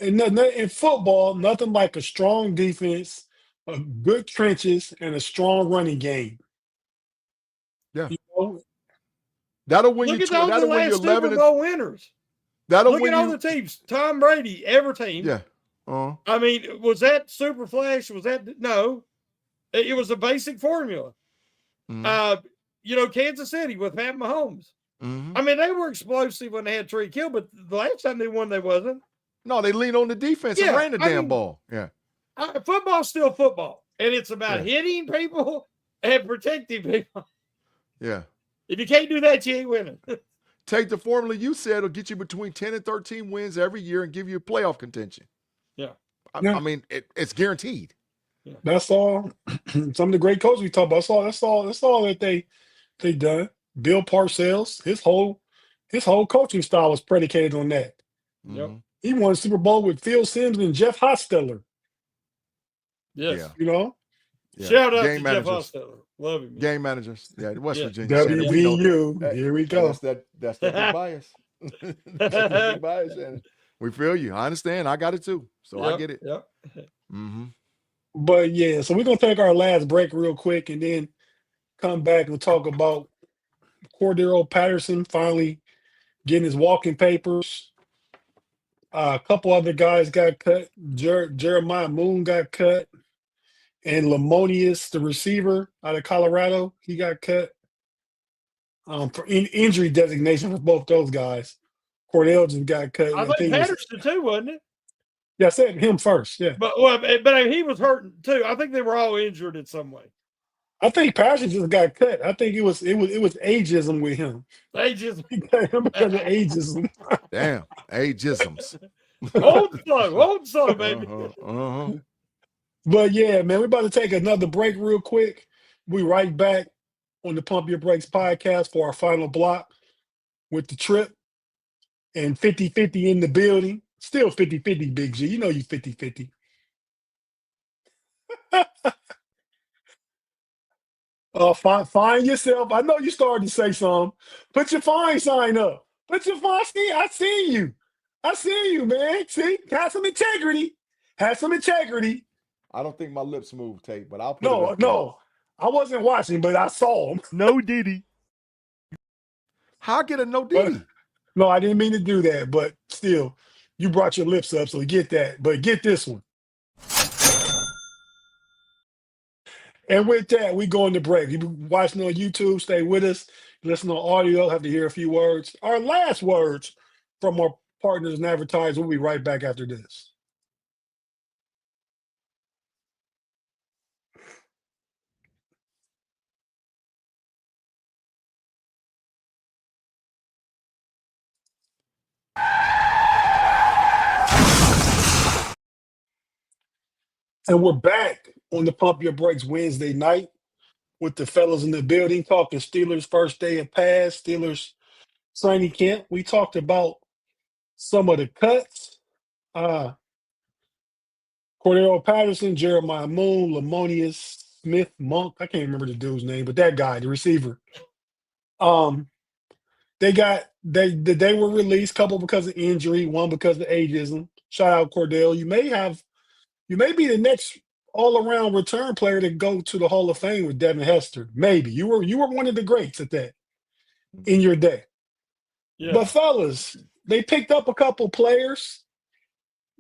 And in football, nothing like a strong defense, a good trenches, and a strong running game. Yeah. You know, That'll win Look you. at all the That'll win you last Super 11. Bowl winners. That'll Look win at all you. the teams. Tom Brady, every team. Yeah. I mean, was that Super Flash? Was that no? It was a basic formula. You know, Kansas City with Pat Mahomes. I mean, they were explosive when they had Trey Kill, but the last time they won, they wasn't. No, they leaned on the defense and ran the damn ball. Yeah. Football's still football, and it's about hitting people and protecting people. Yeah. If you can't do that, you ain't winning. Take the formula you said will get you between 10 and 13 wins every year and give you playoff contention. Yeah. I mean, it's guaranteed. Yeah. That's all. Some of the great coaches we talk about. That's all that they done. Bill Parcells, his whole coaching style was predicated on that. Yep. He won a Super Bowl with Phil Simms and Jeff Hostetler. Yes. Yeah. You know? Yeah. Shout out Game to managers. Jeff Hostetler. Love him. Game managers. Yeah, West Virginia. WVU. Here we go. That's that big bias. That's that big bias, Shannon. We feel you. I understand. I got it too. So I get it. Yep. But yeah, so we're gonna take our last break real quick and then come back and talk about Cordarrelle Patterson finally getting his walking papers. A couple other guys got cut. Jeremiah Moon got cut. And Lamonius, the receiver out of Colorado, he got cut. For injury designation for both those guys. Cordell just got cut. I think Patterson too, wasn't it? Yeah, I said him first. Yeah, but he was hurting too. I think they were all injured in some way. I think Patterson just got cut. I think it was ageism with him. Ageism. Because of ageism. Damn, ageisms. Old slow, baby. But yeah, man, we're about to take another break real quick. We right back on the Pump Your Brakes podcast for our final block with the trip and 50-50 in the building. Still 50-50, Big G. You know you 50-50. Find yourself. I know you started to say something. Put your fine sign up. Put your fine. I see you. I see you, man. See, have some integrity. Have some integrity. I don't think my lips move, Tate, but I'll put No, it up no. I wasn't watching, but I saw him. No Diddy. How I get a no Diddy? No, I didn't mean to do that, but still, you brought your lips up, so get that. But get this one. And with that, we go into break. You watching on YouTube, stay with us. Listen on audio, have to hear a few words. Our last words from our partners and advertisers. We'll be right back after this. And we're back on the Pump Your Brakes Wednesday night with the fellas in the building talking Steelers first day of pass, Steelers training camp. We talked about some of the cuts. Cordarrelle Patterson, Jeremiah Moon, Lamonius Smith, Monk. I can't remember the dude's name, but that guy, the receiver. They were released, couple because of injury, one because of ageism. Shout out Cordell. You may be the next all-around return player to go to the Hall of Fame with Devin Hester. Maybe. You were one of the greats at that in your day. Yeah. But fellas, they picked up a couple players.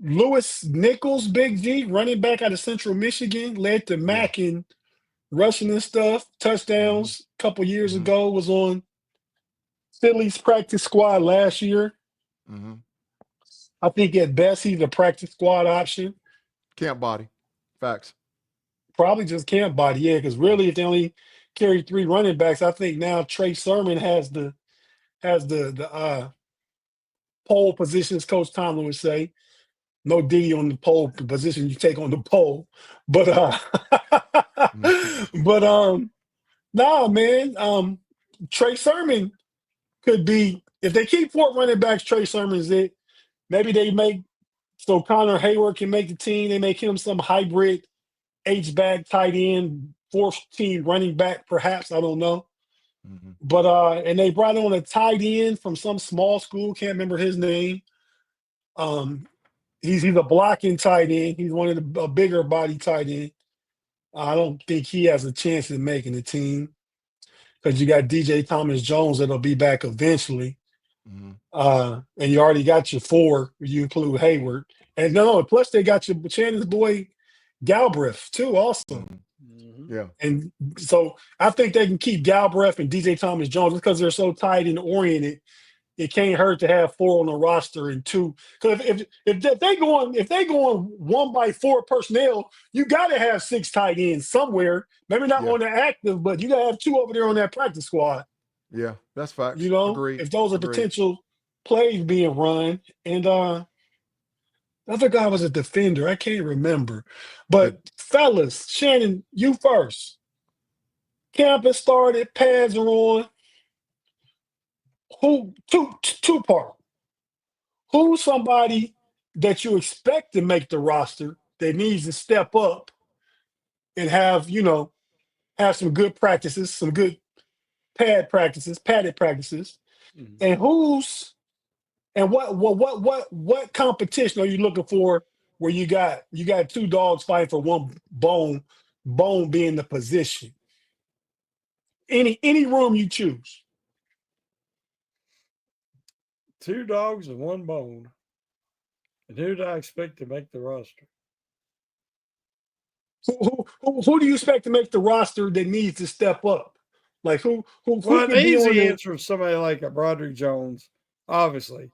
Lewis Nichols, Big G, running back out of Central Michigan, led to Mac in rushing and stuff. Touchdowns a couple years ago, was on Philly's practice squad last year. I think at best he's a practice squad option. Camp body. Facts. Probably just camp body, yeah, because really if they only carry 3 running backs, I think now Trey Sermon has the pole positions, Coach Tomlin would say. No Diddy on the pole position you take on the pole. But nah, man. Trey Sermon could be, if they keep 4 running backs, Trey Sermon's it. Maybe they make so Connor Hayward can make the team. They make him some hybrid H-back tight end, 4th team running back, perhaps. I don't know. But and they brought on a tight end from some small school, can't remember his name. he's a blocking tight end. He's one of a bigger body tight end. I don't think he has a chance of making the team because you got DJ Thomas Jones that'll be back eventually. And you already got your 4. You include Hayward. And no, plus they got your Shannon's boy Galbraith too also. Yeah. And so I think they can keep Galbraith and DJ Thomas Jones because they're so tight and oriented. It can't hurt to have 4 on the roster and 2. Because if they going 1 by 4 personnel, you got to have 6 tight ends somewhere. Maybe not on the active, but you got to have 2 over there on that practice squad. Yeah, that's facts. You know, Agreed. if those are potential plays being run. And the other guy was a defender. I can't remember. But fellas, Shannon, you first. Camp has started. Pads are on. Two-part. Who's somebody that you expect to make the roster that needs to step up and have some good practices, some good padded practices, and what competition are you looking for where you got 2 dogs fighting for 1 bone being the position? Any room you choose. 2 dogs and 1 bone. And who do I expect to make the roster? Who do you expect to make the roster that needs to step up? Like who Well, the easy answer is somebody like a Broderick Jones, obviously.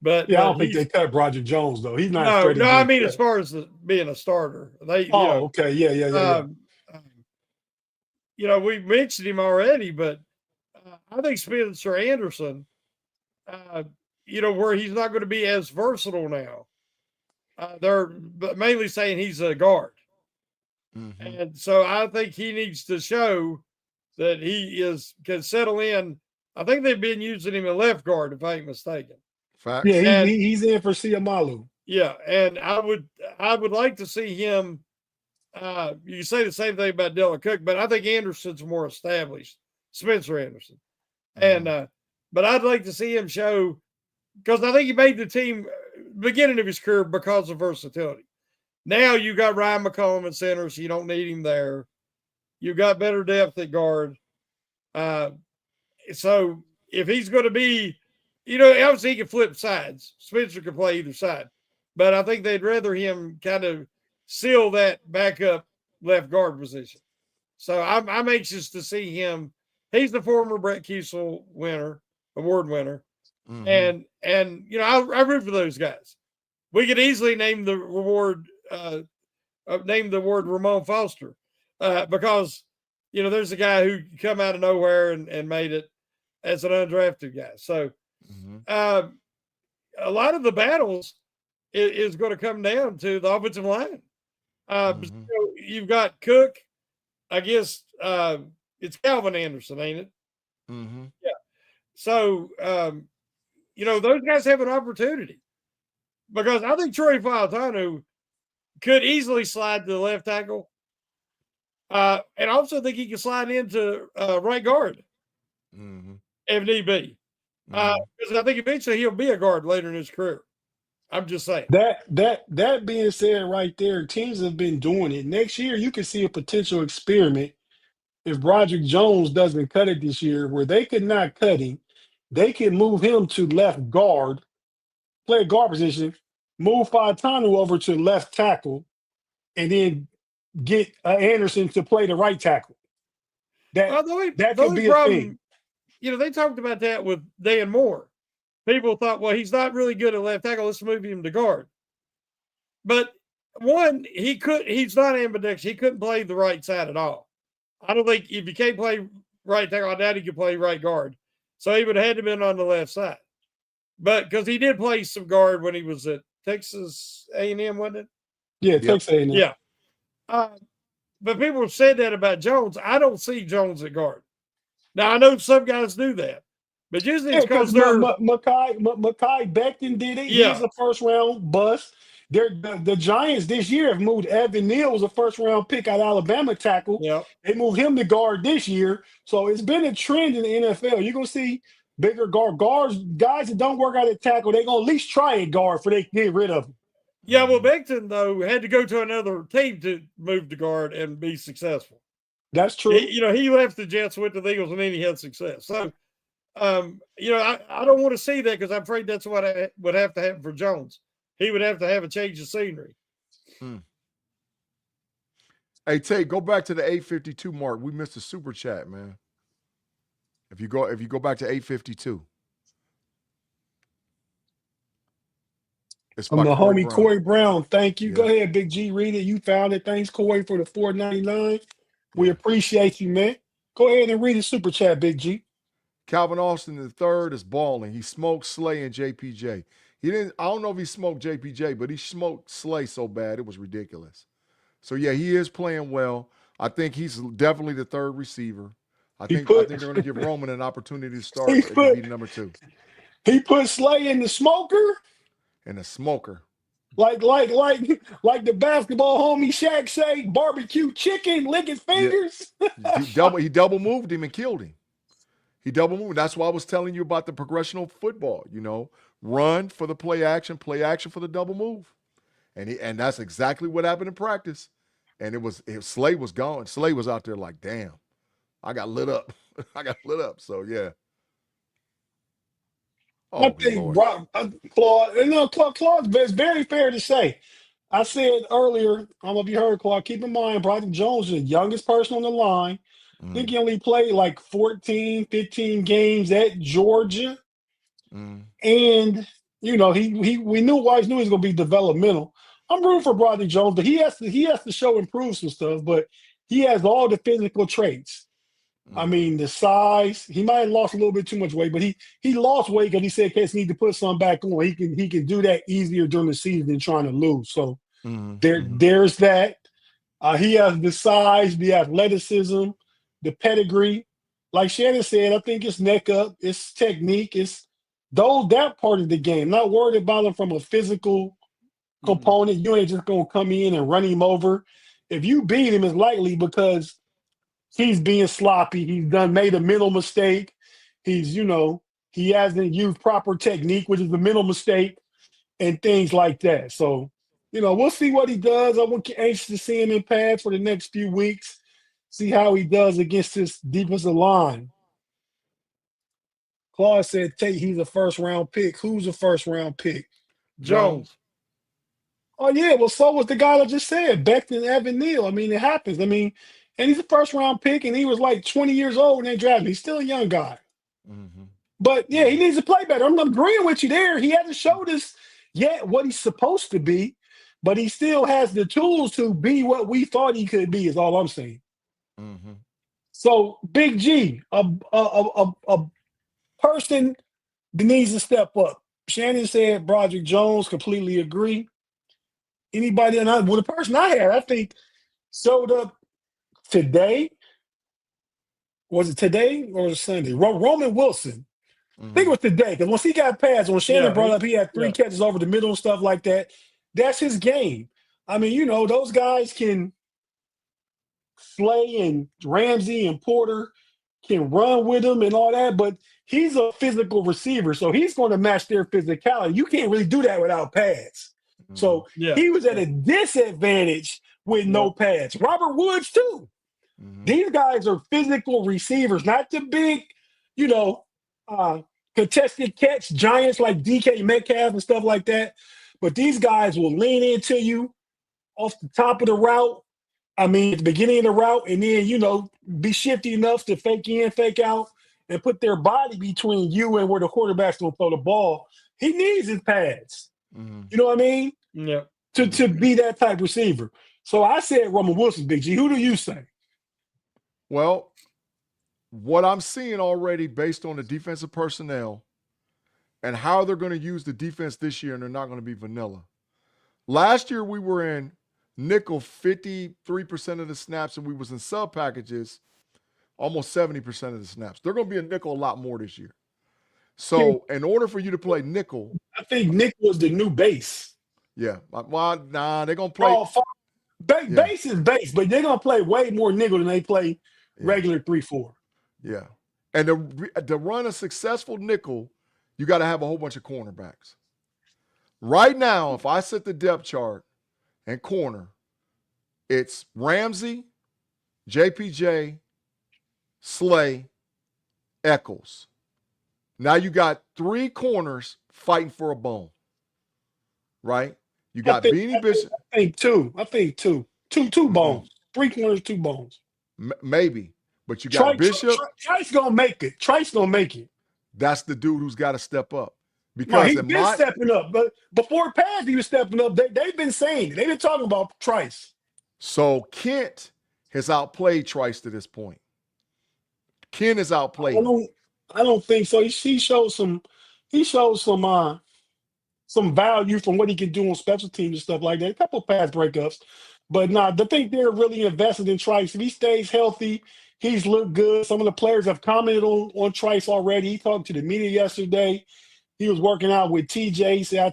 But I don't think they cut Broderick Jones though. He's not. No. I mean, as far as being a starter, okay, yeah. We mentioned him already, but I think Spencer Anderson. Where he's not going to be as versatile now. They're mainly saying he's a guard. And so I think he needs to show that he can settle in. I think they've been using him at left guard, if I ain't mistaken. Facts. Yeah, he's in for Siamalu. Yeah, and I would like to see him. You say the same thing about Dylan Cook, but I think Anderson's more established. Spencer Anderson. And but I'd like to see him show, because I think he made the team beginning of his career because of versatility. Now you got Ryan McCollum at center, so you don't need him there. You got better depth at guard. So if he's going to be, obviously he can flip sides. Spencer can play either side. But I think they'd rather him kind of seal that backup left guard position. So I'm anxious to see him. He's the former Brett Kiesel award winner. And I root for those guys. We could easily name the award Ramon Foster because there's a guy who come out of nowhere and made it as an undrafted guy. So a lot of the battles is going to come down to the offensive line. You've got Cook. I guess it's Calvin Anderson, ain't it? Yeah. So those guys have an opportunity because I think Troy Fautanu could easily slide to the left tackle. And also think he can slide into right guard if need be. Because I think eventually he'll be a guard later in his career. I'm just saying. That being said right there, teams have been doing it. Next year, you could see a potential experiment if Broderick Jones doesn't cut it this year, where they could not cut him. They can move him to left guard, play a guard position, move Fautanu over to left tackle, and then get Anderson to play the right tackle. That could be a thing. They talked about that with Dan Moore. People thought, well, he's not really good at left tackle. Let's move him to guard. But one, he's not ambidextrous. He couldn't play the right side at all. I don't think if you can't play right tackle, I doubt he could play right guard. So he would have had to been on the left side. But because he did play some guard when he was at Texas A&M, wasn't it? Yeah, Texas A&M. Yeah. But people have said that about Jones. I don't see Jones at guard. Now, I know some guys do that. But usually it's because they're Mekhi Becton did it. Yeah. He's a first round bust. The Giants this year have moved Evan Neal, was a first round pick out of Alabama tackle. Yeah. They moved him to guard this year. So it's been a trend in the NFL. You're gonna see bigger guards, guys that don't work out at tackle, they're gonna at least try a guard before they get rid of him. Yeah, well, Becton, though, had to go to another team to move the guard and be successful. That's true. He left the Jets, went to the Eagles, and then he had success. So, I don't want to see that because I'm afraid that's what would have to happen for Jones. He would have to have a change of scenery. Hey, Tate, go back to the 852 mark. We missed a super chat, man. If you go back to 852. It's From the Corey homie Brown. Corey Brown. Thank you. Yeah. Go ahead, Big G. Read it. You found it. Thanks, Corey, for the $4.99. We Yeah. appreciate you, man. Go ahead and read the super chat, Big G. Calvin Austin III is balling. He smoked Slay and JPJ. I don't know if he smoked JPJ, but he smoked Slay so bad it was ridiculous. So yeah, he is playing well. I think he's definitely the third receiver. I think they're going to give Roman an opportunity to start and be the number 2. He put Slay in the smoker. And a smoker. Like the basketball homie Shaq say, barbecue chicken, lick his fingers. Yeah. He double moved him and killed him. He double moved. That's why I was telling you about the progression of football. Run for the play action for the double move. And that's exactly what happened in practice. And Slay was gone. Slay was out there like, damn, I got lit up. So yeah. I think Claude, it's very fair to say. I said earlier, I don't know if you heard, Claude, keep in mind, Broderick Jones is the youngest person on the line. I think he only played like 14, 15 games at Georgia. And, we knew Wise knew he was going to be developmental. I'm rooting for Broderick Jones, but he has to show improve some stuff, but he has all the physical traits. I mean, the size, he might have lost a little bit too much weight, but he lost weight because he said Case need to put something back on. He can do that easier during the season than trying to lose. So there's that. He has the size, the athleticism, the pedigree. Like Shannon said, I think it's neck up, it's technique, it's that part of the game. Not worried about him from a physical component. You ain't just gonna come in and run him over. If you beat him, it's likely because he's being sloppy. He's made a mental mistake. He hasn't used proper technique, which is a mental mistake, and things like that. So, we'll see what he does. I'm anxious to see him in pads for the next few weeks, see how he does against this defensive line. Claude said, Tate, he's a first-round pick. Who's a first-round pick? Jones. Oh, yeah. Well, so was the guy I just said, Becton Evan Neal. I mean, it happens. I mean, and he's a first-round pick, and he was like 20 years old when they drafted him. He's still a young guy. But, yeah, he needs to play better. I'm agreeing with you there. He hasn't showed us yet what he's supposed to be, but he still has the tools to be what we thought he could be is all I'm saying. So, Big G, a person that needs to step up. Shannon said Broderick Jones, completely agree. Anybody, the person I had, I think, showed up today. Was it today or was it Sunday? Roman Wilson. I think it was today because once he got passed, when Shannon brought up he had 3 catches over the middle and stuff like that, that's his game. I mean, those guys can Slay and Ramsey and Porter can run with him and all that, but he's a physical receiver, so he's going to match their physicality. You can't really do that without pads. So he was at a disadvantage with no pads. Robert Woods, too. These guys are physical receivers, not the big, contested catch giants like DK Metcalf and stuff like that. But these guys will lean into you off the top of the route. I mean, at the beginning of the route, and then, be shifty enough to fake in, fake out, and put their body between you and where the quarterback's going to throw the ball. He needs his pads. You know what I mean? Yeah. To be that type receiver. So I said Roman Wilson, Big G. Who do you say? Well, what I'm seeing already based on the defensive personnel and how they're going to use the defense this year, and they're not going to be vanilla. Last year we were in nickel 53% of the snaps, and we was in sub packages almost 70% of the snaps. They're going to be a nickel a lot more this year. So in order for you to play nickel, I think nickel is the new base. Yeah. Well, nah, they're going to play. Base is base, but they're going to play way more nickel than they play regular 3-4. Yeah. And to run a successful nickel, you got to have a whole bunch of cornerbacks. Right now, if I set the depth chart and corner, it's Ramsey, JPJ, Slay, Eccles. Now you got 3 corners fighting for a bone, right? You got Beanie Bishop. I think two. Two bones. 3 corners, 2 bones. Maybe, but you got Bishop. Trice gonna make it. Trice gonna make it. That's the dude who's got to step up. No, Because he's been stepping up. But before Paz, he was stepping up. They've been saying it. They've been talking about Trice. So Kent has outplayed Trice to this point. Kent has outplayed. I don't think so. He showed some value from what he can do on special teams and stuff like that. A couple of pass breakups. But I think they're really invested in Trice. If he stays healthy, he's looked good. Some of the players have commented on Trice already. He talked to the media yesterday. He was working out with TJ. He said,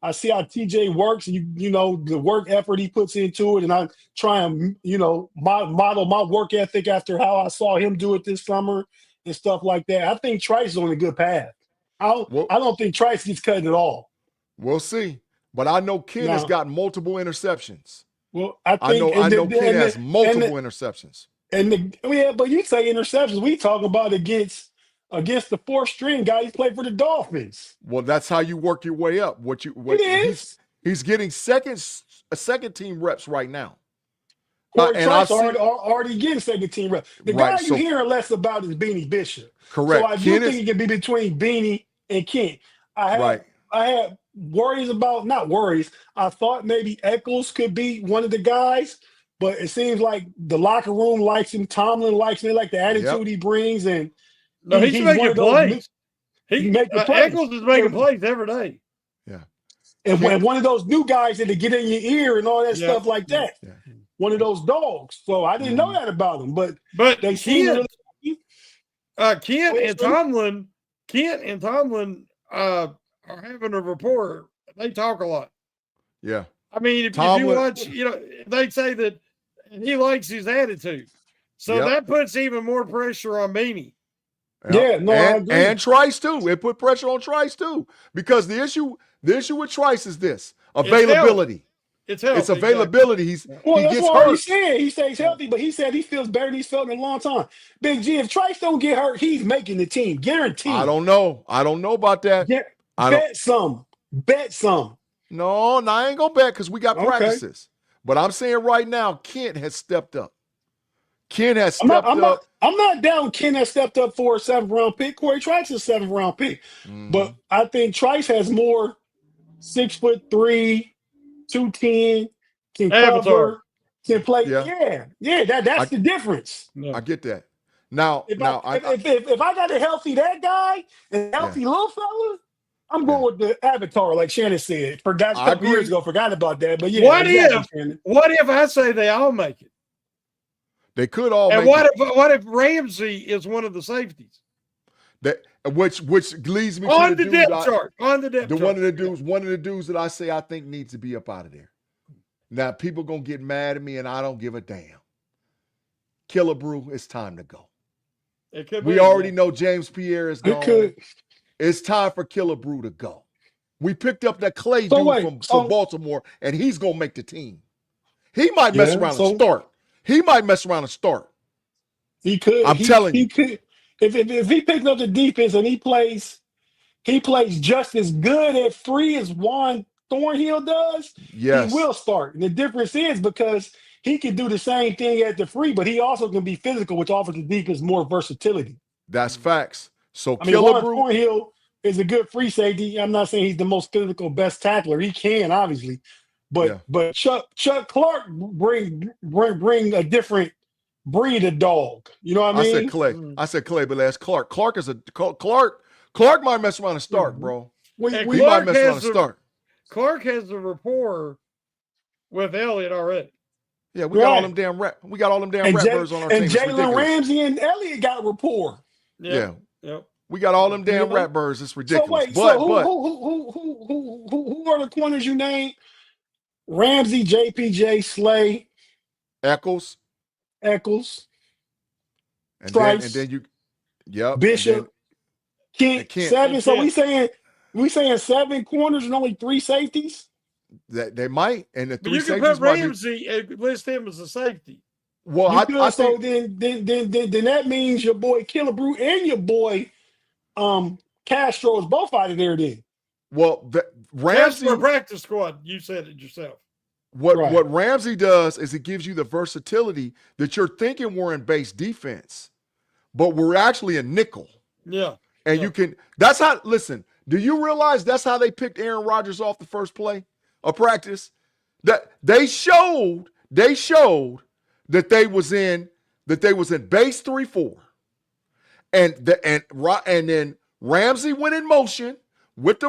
I see how TJ works, you know, the work effort he puts into it, and I try and, model my work ethic after how I saw him do it this summer and stuff like that. I think Trice is on a good path. I don't think Trice gets cut at all. We'll see. But I know Ken has got multiple interceptions. Well, I know Ken has multiple interceptions. But you say interceptions. We talk about against the 4th string guy. He played for the Dolphins. Well, that's how you work your way up. He's getting second team reps right now. Trice already getting second team reps. The guy you're hearing less about is Beanie Bishop. Correct. So I do think it can be between Beanie and Kent. I had worries about, not worries. I thought maybe Eccles could be one of the guys, but it seems like the locker room likes him. Tomlin likes him. They like the attitude he brings, and he's making plays. Eccles is making plays every day. Yeah. And when one of those new guys that get in your ear and all that stuff like that. Yeah. One of those dogs. So I didn't know that about him. But they Kent and Tomlin are having a rapport. They talk a lot. Yeah. I mean, if you watch, they say that he likes his attitude. So that puts even more pressure on Beanie. Yeah, no, I agree. And Trice too. It put pressure on Trice too. Because the issue with Trice is this: availability. It's healthy. It's availability. Exactly. He gets hurt. He said he stays healthy, but he said he feels better than he's felt in a long time. Big G, if Trice don't get hurt, he's making the team. Guaranteed. I don't know about that. Bet some. No, I ain't gonna bet because we got practices. But I'm saying right now, Kent has stepped up. Kent has stepped up. I'm not down. Kent has stepped up for a 7th round pick. Corey Trice is a 7th round pick. But I think Trice has more 6'3", 210, can cover, can play. Yeah. That's the difference. I get that. Now, if I got a healthy that guy and a healthy little fella, I'm going with the Avatar, like Shannon said. Forgot a couple years ago. Forgot about that. But yeah. What if I say they all make it? They could all. And what if Ramsey is one of the safeties? Which leads me on to the depth chart. On the depth chart. One of the dudes that I say I think needs to be up out of there. Now people gonna get mad at me, and I don't give a damn. Killebrew, it's time to go. We already know James Pierre is gone. It's time for Killebrew to go. We picked up that Clay dude from Baltimore, and he's gonna make the team. He might mess around and start. He could. I'm telling you. He could. If he picks up the defense and he plays just as good at free as Juan Thornhill does, he will start. And the difference is because he can do the same thing at the free, but he also can be physical, which offers the defense more versatility. That's facts. So Juan Thornhill is a good free safety. I'm not saying he's the most physical, best tackler. He can, obviously. But Chuck Clark bring a different breed of dog. You know what I mean? I said Clay, but that's Clark. Clark might mess around and start, bro. He might mess around and start. Clark has a rapport with Elliott already. Yeah, we got all them damn rap. We got all them damn rappers on our team. And Jalen Ramsey and Elliott got rapport. Yeah. We got all them damn rap birds. It's ridiculous. Who are the corners you named? Ramsey, JPJ, Slay, Eccles, and then you, Bishop, Kent, 7. So we saying we saying 7 corners and only 3 safeties? That they might, and the But 3 you can safeties put might be. Ramsey and list him as a safety. Well, You I could, so think. then that means your boy Killebrew and your boy Castro is both out of there then. Well, That's Ramsey. for a practice squad. You said it yourself. Right. What Ramsey does is it gives you the versatility that you're thinking we're in base defense, but we're actually a nickel. Yeah. And you can, that's how, listen, do you realize that's how they picked Aaron Rodgers off the first play of practice? That they showed that they was in base 3-4. And then Ramsey went in motion with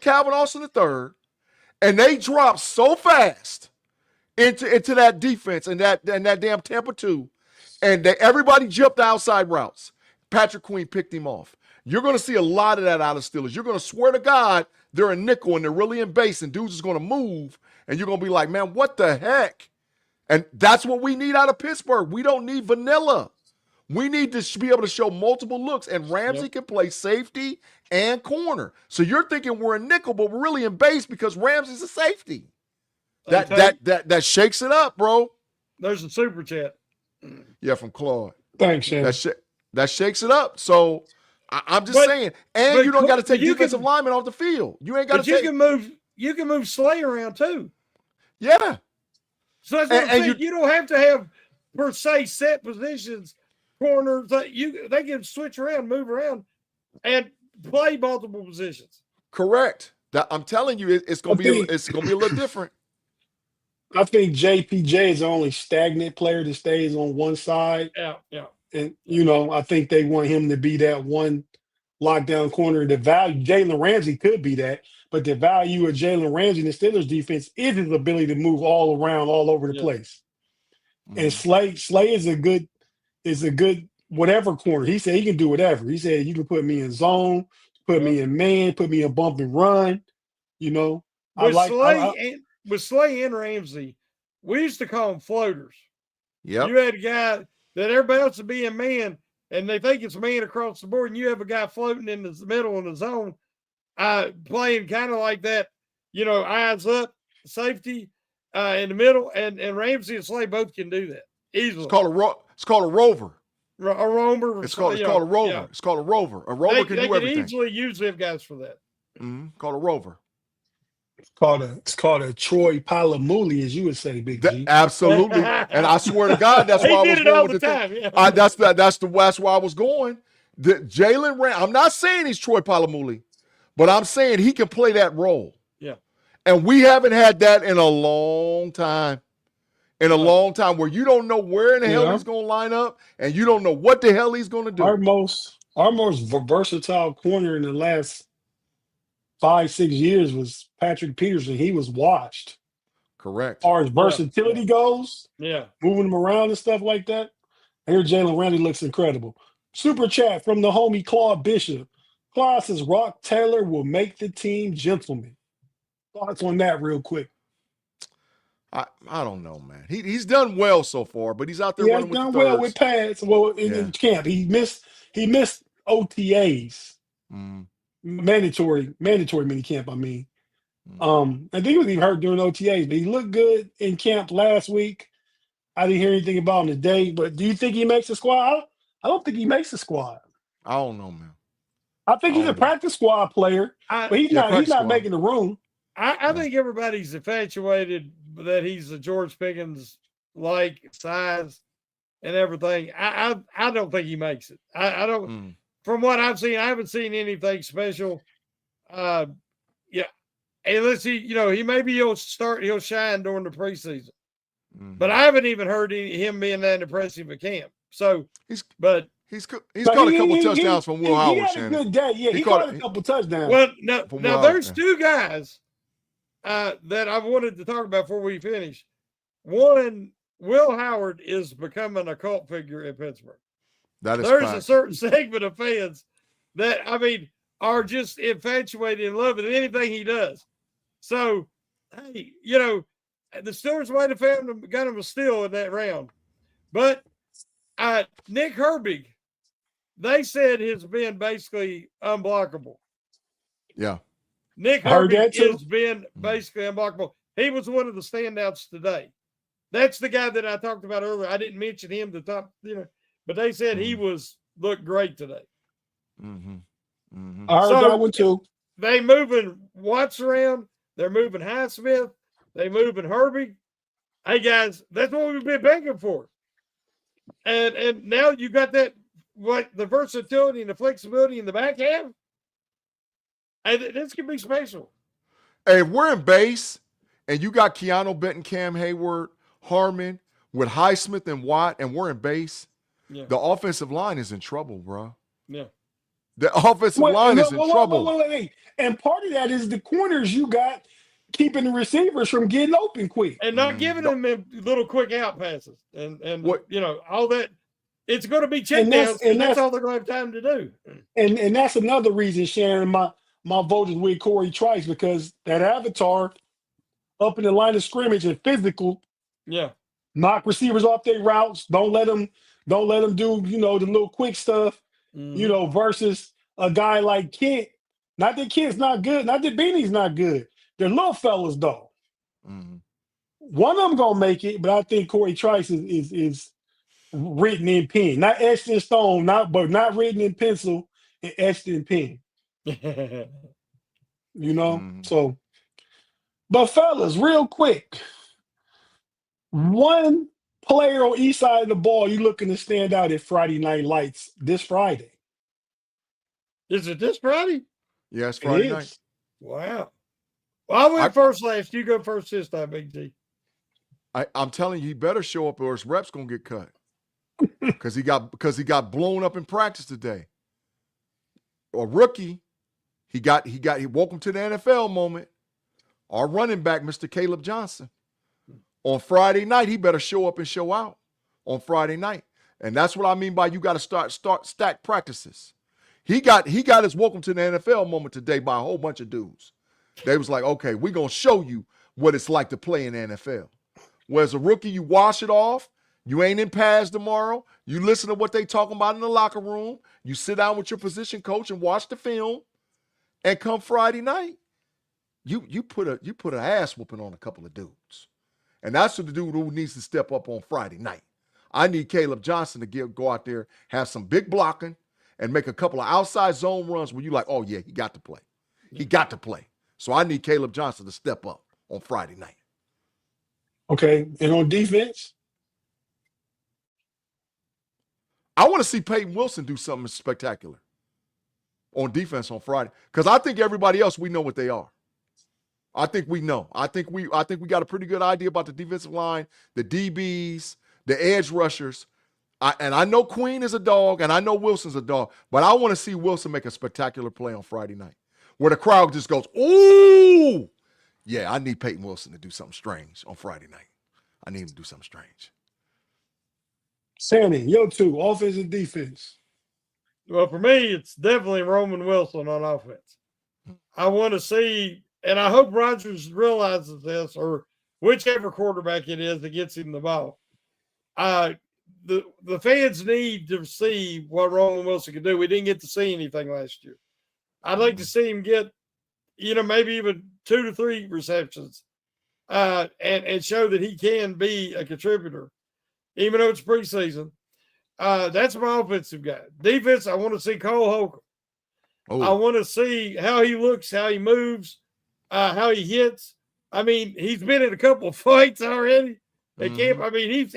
Calvin Austin III, and they dropped so fast into that defense and that damn Tampa 2, and everybody jumped the outside routes. Patrick Queen picked him off. You're going to see a lot of that out of Steelers. You're going to swear to God they're a nickel and they're really in base, and dudes is going to move, and you're going to be like, man, what the heck? And that's what we need out of Pittsburgh. We don't need vanilla. We need to be able to show multiple looks, and Ramsey can play safety and corner. So you're thinking we're a nickel, but we're really in base because Ramsey's a safety. That shakes it up, bro. There's a super chat. Yeah, from Claude. Thanks, Shannon. That shakes it up. So I'm just saying, and you don't got to take defensive linemen off the field. You ain't got to take. You can move Slay around too. Yeah. So that's what I'm saying. You don't have to have per se set positions, corners. They can switch around, move around, and play multiple positions. Correct. I'm telling you, it's gonna be a little different. I think JPJ is the only stagnant player that stays on one side. Yeah. And, I think they want him to be that one lockdown corner. The value, Jalen Ramsey could be that, but the value of Jalen Ramsey in the Steelers defense is his ability to move all around, all over the place. Mm-hmm. And Slay is a good whatever corner. He said he can do whatever. He said you can put me in zone, put me in man, put me in bump and run. With Slay and Ramsey, we used to call them floaters. Yeah. You had a guy that everybody else would be in man, and they think it's man across the board, and you have a guy floating in the middle of the zone, playing kind of like that, eyes up, safety in the middle, and Ramsey and Slay both can do that easily. It's called a rover. It's called a rover. It's called a rover. Yeah. It's called a rover. A rover can do everything. They easily use them guys for that. Mm-hmm. Called a rover. It's called a Troy Polamalu, as you would say, Big G. Absolutely. And I swear to God, that's why I was going with the time. Yeah. That's why I was going. Jalen Ramsey. I'm not saying he's Troy Polamalu, but I'm saying he can play that role. Yeah. And we haven't had that in a long time. Long time where you don't know where in the hell he's going to line up, and you don't know what the hell he's going to do. Our most versatile corner in the last 5-6 years was Patrick Peterson. He was watched. Correct. As far as versatility goes, moving him around and stuff like that. Here, Jalen Ramsey looks incredible. Super chat from the homie Claude Bishop. Claude says Rock Taylor will make the team gentleman. Thoughts on that real quick? I don't know, man. He's done well so far, but he's out there running with the thirds. He's done well with pads. Well, in camp, he missed OTAs. Mm. Mandatory mini camp, I mean. I think he was even hurt during OTAs, but he looked good in camp last week. I didn't hear anything about him today, but do you think he makes the squad? I don't think he makes the squad. I don't know, man. I think he's a practice squad player, but he's not making the room. I think everybody's infatuated that he's a George Pickens like size and everything. I don't think he makes it. I don't. From what I've seen, I haven't seen anything special. Unless he'll shine during the preseason. But I haven't even heard him being that impressive at camp. So he's caught a couple touchdowns from Will Howard. He had a good day. Yeah, he caught a couple touchdowns. Well, now there's two guys that I wanted to talk about before we finish. One, Will Howard is becoming a cult figure in Pittsburgh. There's a certain segment of fans that, are just infatuated and love it in anything he does. So, hey, the Steelers might have got him a steal in that round. But Nick Herbig, they said has been basically unblockable. Yeah. Nick I heard Herbie that too. has been basically unblockable. He was one of the standouts today. That's the guy that I talked about earlier. I didn't mention him the top, but they said he looked great today. I heard that one too. They moving Watts around. They're moving Highsmith. They moving Herbie. Hey guys, that's what we've been begging for. And now you got that, the versatility and the flexibility in the back half. And this could be special. Hey, if we're in base and you got Keanu Benton, Cam Hayward, Harmon with Highsmith and Watt, and we're in base, the offensive line is in trouble, bro. Yeah. The offensive line is in trouble. Wait. And part of that is the corners you got keeping the receivers from getting open quick. And not giving them little quick out passes. And all that. It's going to be check downs, and that's all they're going to have time to do. And that's another reason, Shannon, my vote is with Corey Trice, because that avatar up in the line of scrimmage and physical. Yeah. Knock receivers off their routes. Don't let them do, the little quick stuff, versus a guy like Kent. Not that Kent's not good. Not that Benny's not good. They're little fellas, though. One of them going to make it, but I think Corey Trice is written in pen. Not etched in stone, but not written in pencil and etched in pen. So, but fellas, real quick, one player on each side of the ball you looking to stand out at Friday Night Lights this Friday? Is it this Friday? Yeah, it's Friday night. Wow. Well, I went first last. You go first this time, Big G. I'm telling you, he better show up or his rep's gonna get cut. Because he got blown up in practice today. A rookie, he woke him to the NFL moment. Our running back, Mr. Caleb Johnson. On Friday night, he better show up and show out on Friday night. And that's what I mean by you got to start stack practices. He got his welcome to the NFL moment today by a whole bunch of dudes. They was like, okay, we're going to show you what it's like to play in the NFL. Whereas a rookie, you wash it off. You ain't in pads tomorrow. You listen to what they talking about in the locker room. You sit down with your position coach and watch the film. And come Friday night, you put an ass whooping on a couple of dudes. And that's what the dude who needs to step up on Friday night. I need Caleb Johnson to go out there, have some big blocking, and make a couple of outside zone runs where you like, oh, yeah, he got to play. He got to play. So I need Caleb Johnson to step up on Friday night. Okay. And on defense? I want to see Peyton Wilson do something spectacular on defense on Friday. Because I think everybody else, we know what they are. I think we know. I think we got a pretty good idea about the defensive line, the DBs, the edge rushers. And I know Queen is a dog, and I know Wilson's a dog, but I want to see Wilson make a spectacular play on Friday night where the crowd just goes, ooh. Yeah, I need Peyton Wilson to do something strange on Friday night. I need him to do something strange. Shannon, yo two, offense and defense. Well, for me, it's definitely Roman Wilson on offense. I want to see, and I hope Rodgers realizes this, or whichever quarterback it is that gets him the ball. The fans need to see what Roman Wilson can do. We didn't get to see anything last year. I'd like to see him get, maybe even 2 to 3 receptions and show that he can be a contributor, even though it's preseason. That's my offensive guy. Defense, I want to see Cole Holcomb. Oh. I want to see how he looks, how he moves, how he hits. I mean, he's been in a couple of fights already. They can't. I mean,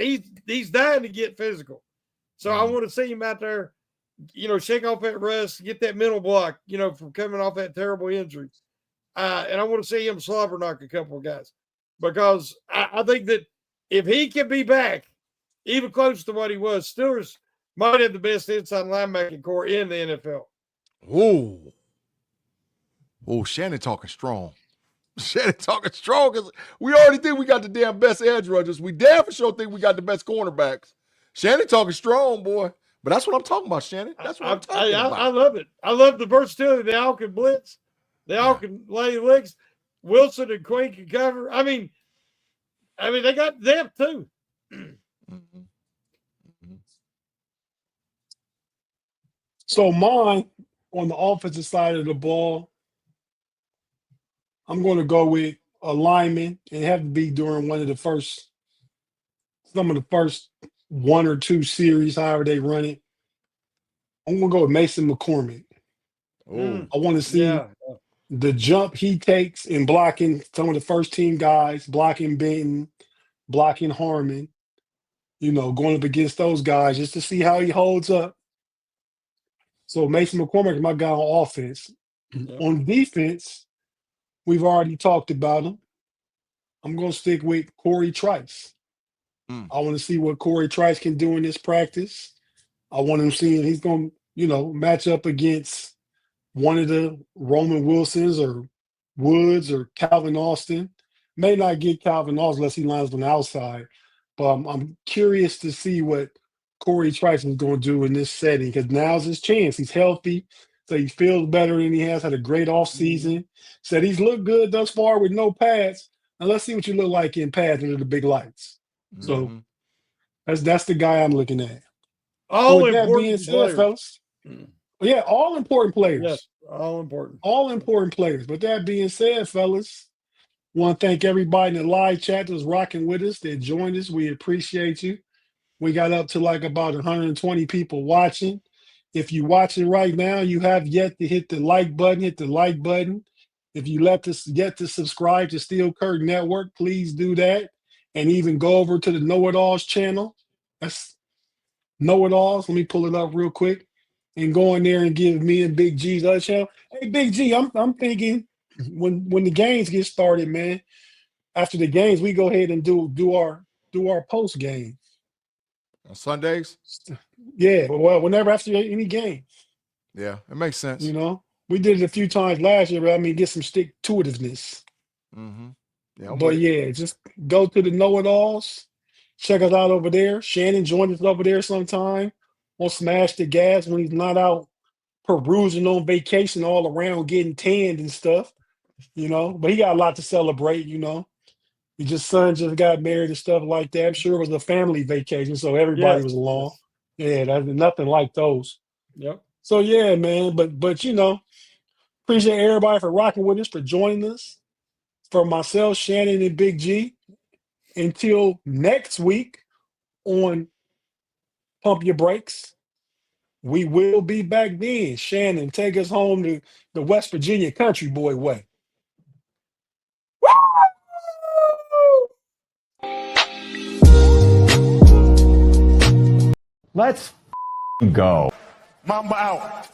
he's dying to get physical. So I want to see him out there, shake off that rust, get that mental block, from coming off that terrible injury. And I want to see him slobber knock a couple of guys, because I think that if he can be back, even close to what he was, Steelers might have the best inside linebacking core in the NFL. Oh, Shannon talking strong. Shannon talking strong, because we already think we got the damn best edge rushers. We damn for sure think we got the best cornerbacks. Shannon talking strong, boy. But that's what I'm talking about, Shannon. That's what I'm talking about. I love it. I love the versatility. They all can blitz. They all can lay licks. Wilson and Quinn can cover. I mean, they got depth too. So mine, on the offensive side of the ball, I'm going to go with a lineman. It have to be during some of the first 1 or 2 series, however they run it. I'm going to go with Mason McCormick. Oh, I want to see Yeah. the jump he takes in blocking some of the first team guys, blocking Benton, blocking Harmon, going up against those guys just to see how he holds up. So Mason McCormick is my guy on offense. Yep. On defense, we've already talked about him. I'm going to stick with Corey Trice. I want to see what Corey Trice can do in this practice. I want him seeing he's going to, match up against one of the Roman Wilsons or Woods or Calvin Austin. May not get Calvin Austin unless he lines on the outside. But I'm curious to see what Corey Trice is going to do in this setting because now's his chance. He's healthy, so he feels better than he has. Had a great offseason. Said he's looked good thus far with no pads. Now let's see what you look like in pads under the big lights. So that's the guy I'm looking at. All with that being important said, players. fellas, yeah, all important players. Yes, all important. All important players. With that being said, fellas, want to thank everybody in the live chat that was rocking with us, that joined us. We appreciate you. We got up to like about 120 people watching. If you're watching right now, you have yet to hit the like button, hit the like button. If you yet to subscribe to Steel Curtain Network, please do that. And even go over to the KnoItAllz channel. That's KnoItAllz. Let me pull it up real quick. And go in there and give me and Big G's other channel. Hey, Big G, I'm thinking when the games get started, man, after the games, we go ahead and do our post game. on Sundays? Yeah, well, whenever after any game. Yeah, it makes sense. We did it a few times last year, but get some stick-to-itiveness. Yeah, But yeah, just go to the KnoItAllz. Check us out over there. Shannon joined us over there sometime. We'll smash the gas when he's not out perusing on vacation all around getting tanned and stuff, But he got a lot to celebrate, His son just got married and stuff like that. I'm sure it was a family vacation, so everybody was along. Yeah, that's nothing like those. Yep. So yeah, man. But appreciate everybody for rocking with us, for joining us. For myself, Shannon, and Big G. Until next week on Pump Your Brakes. We will be back then. Shannon, take us home to the West Virginia country boy way. Let's go. Mamba out.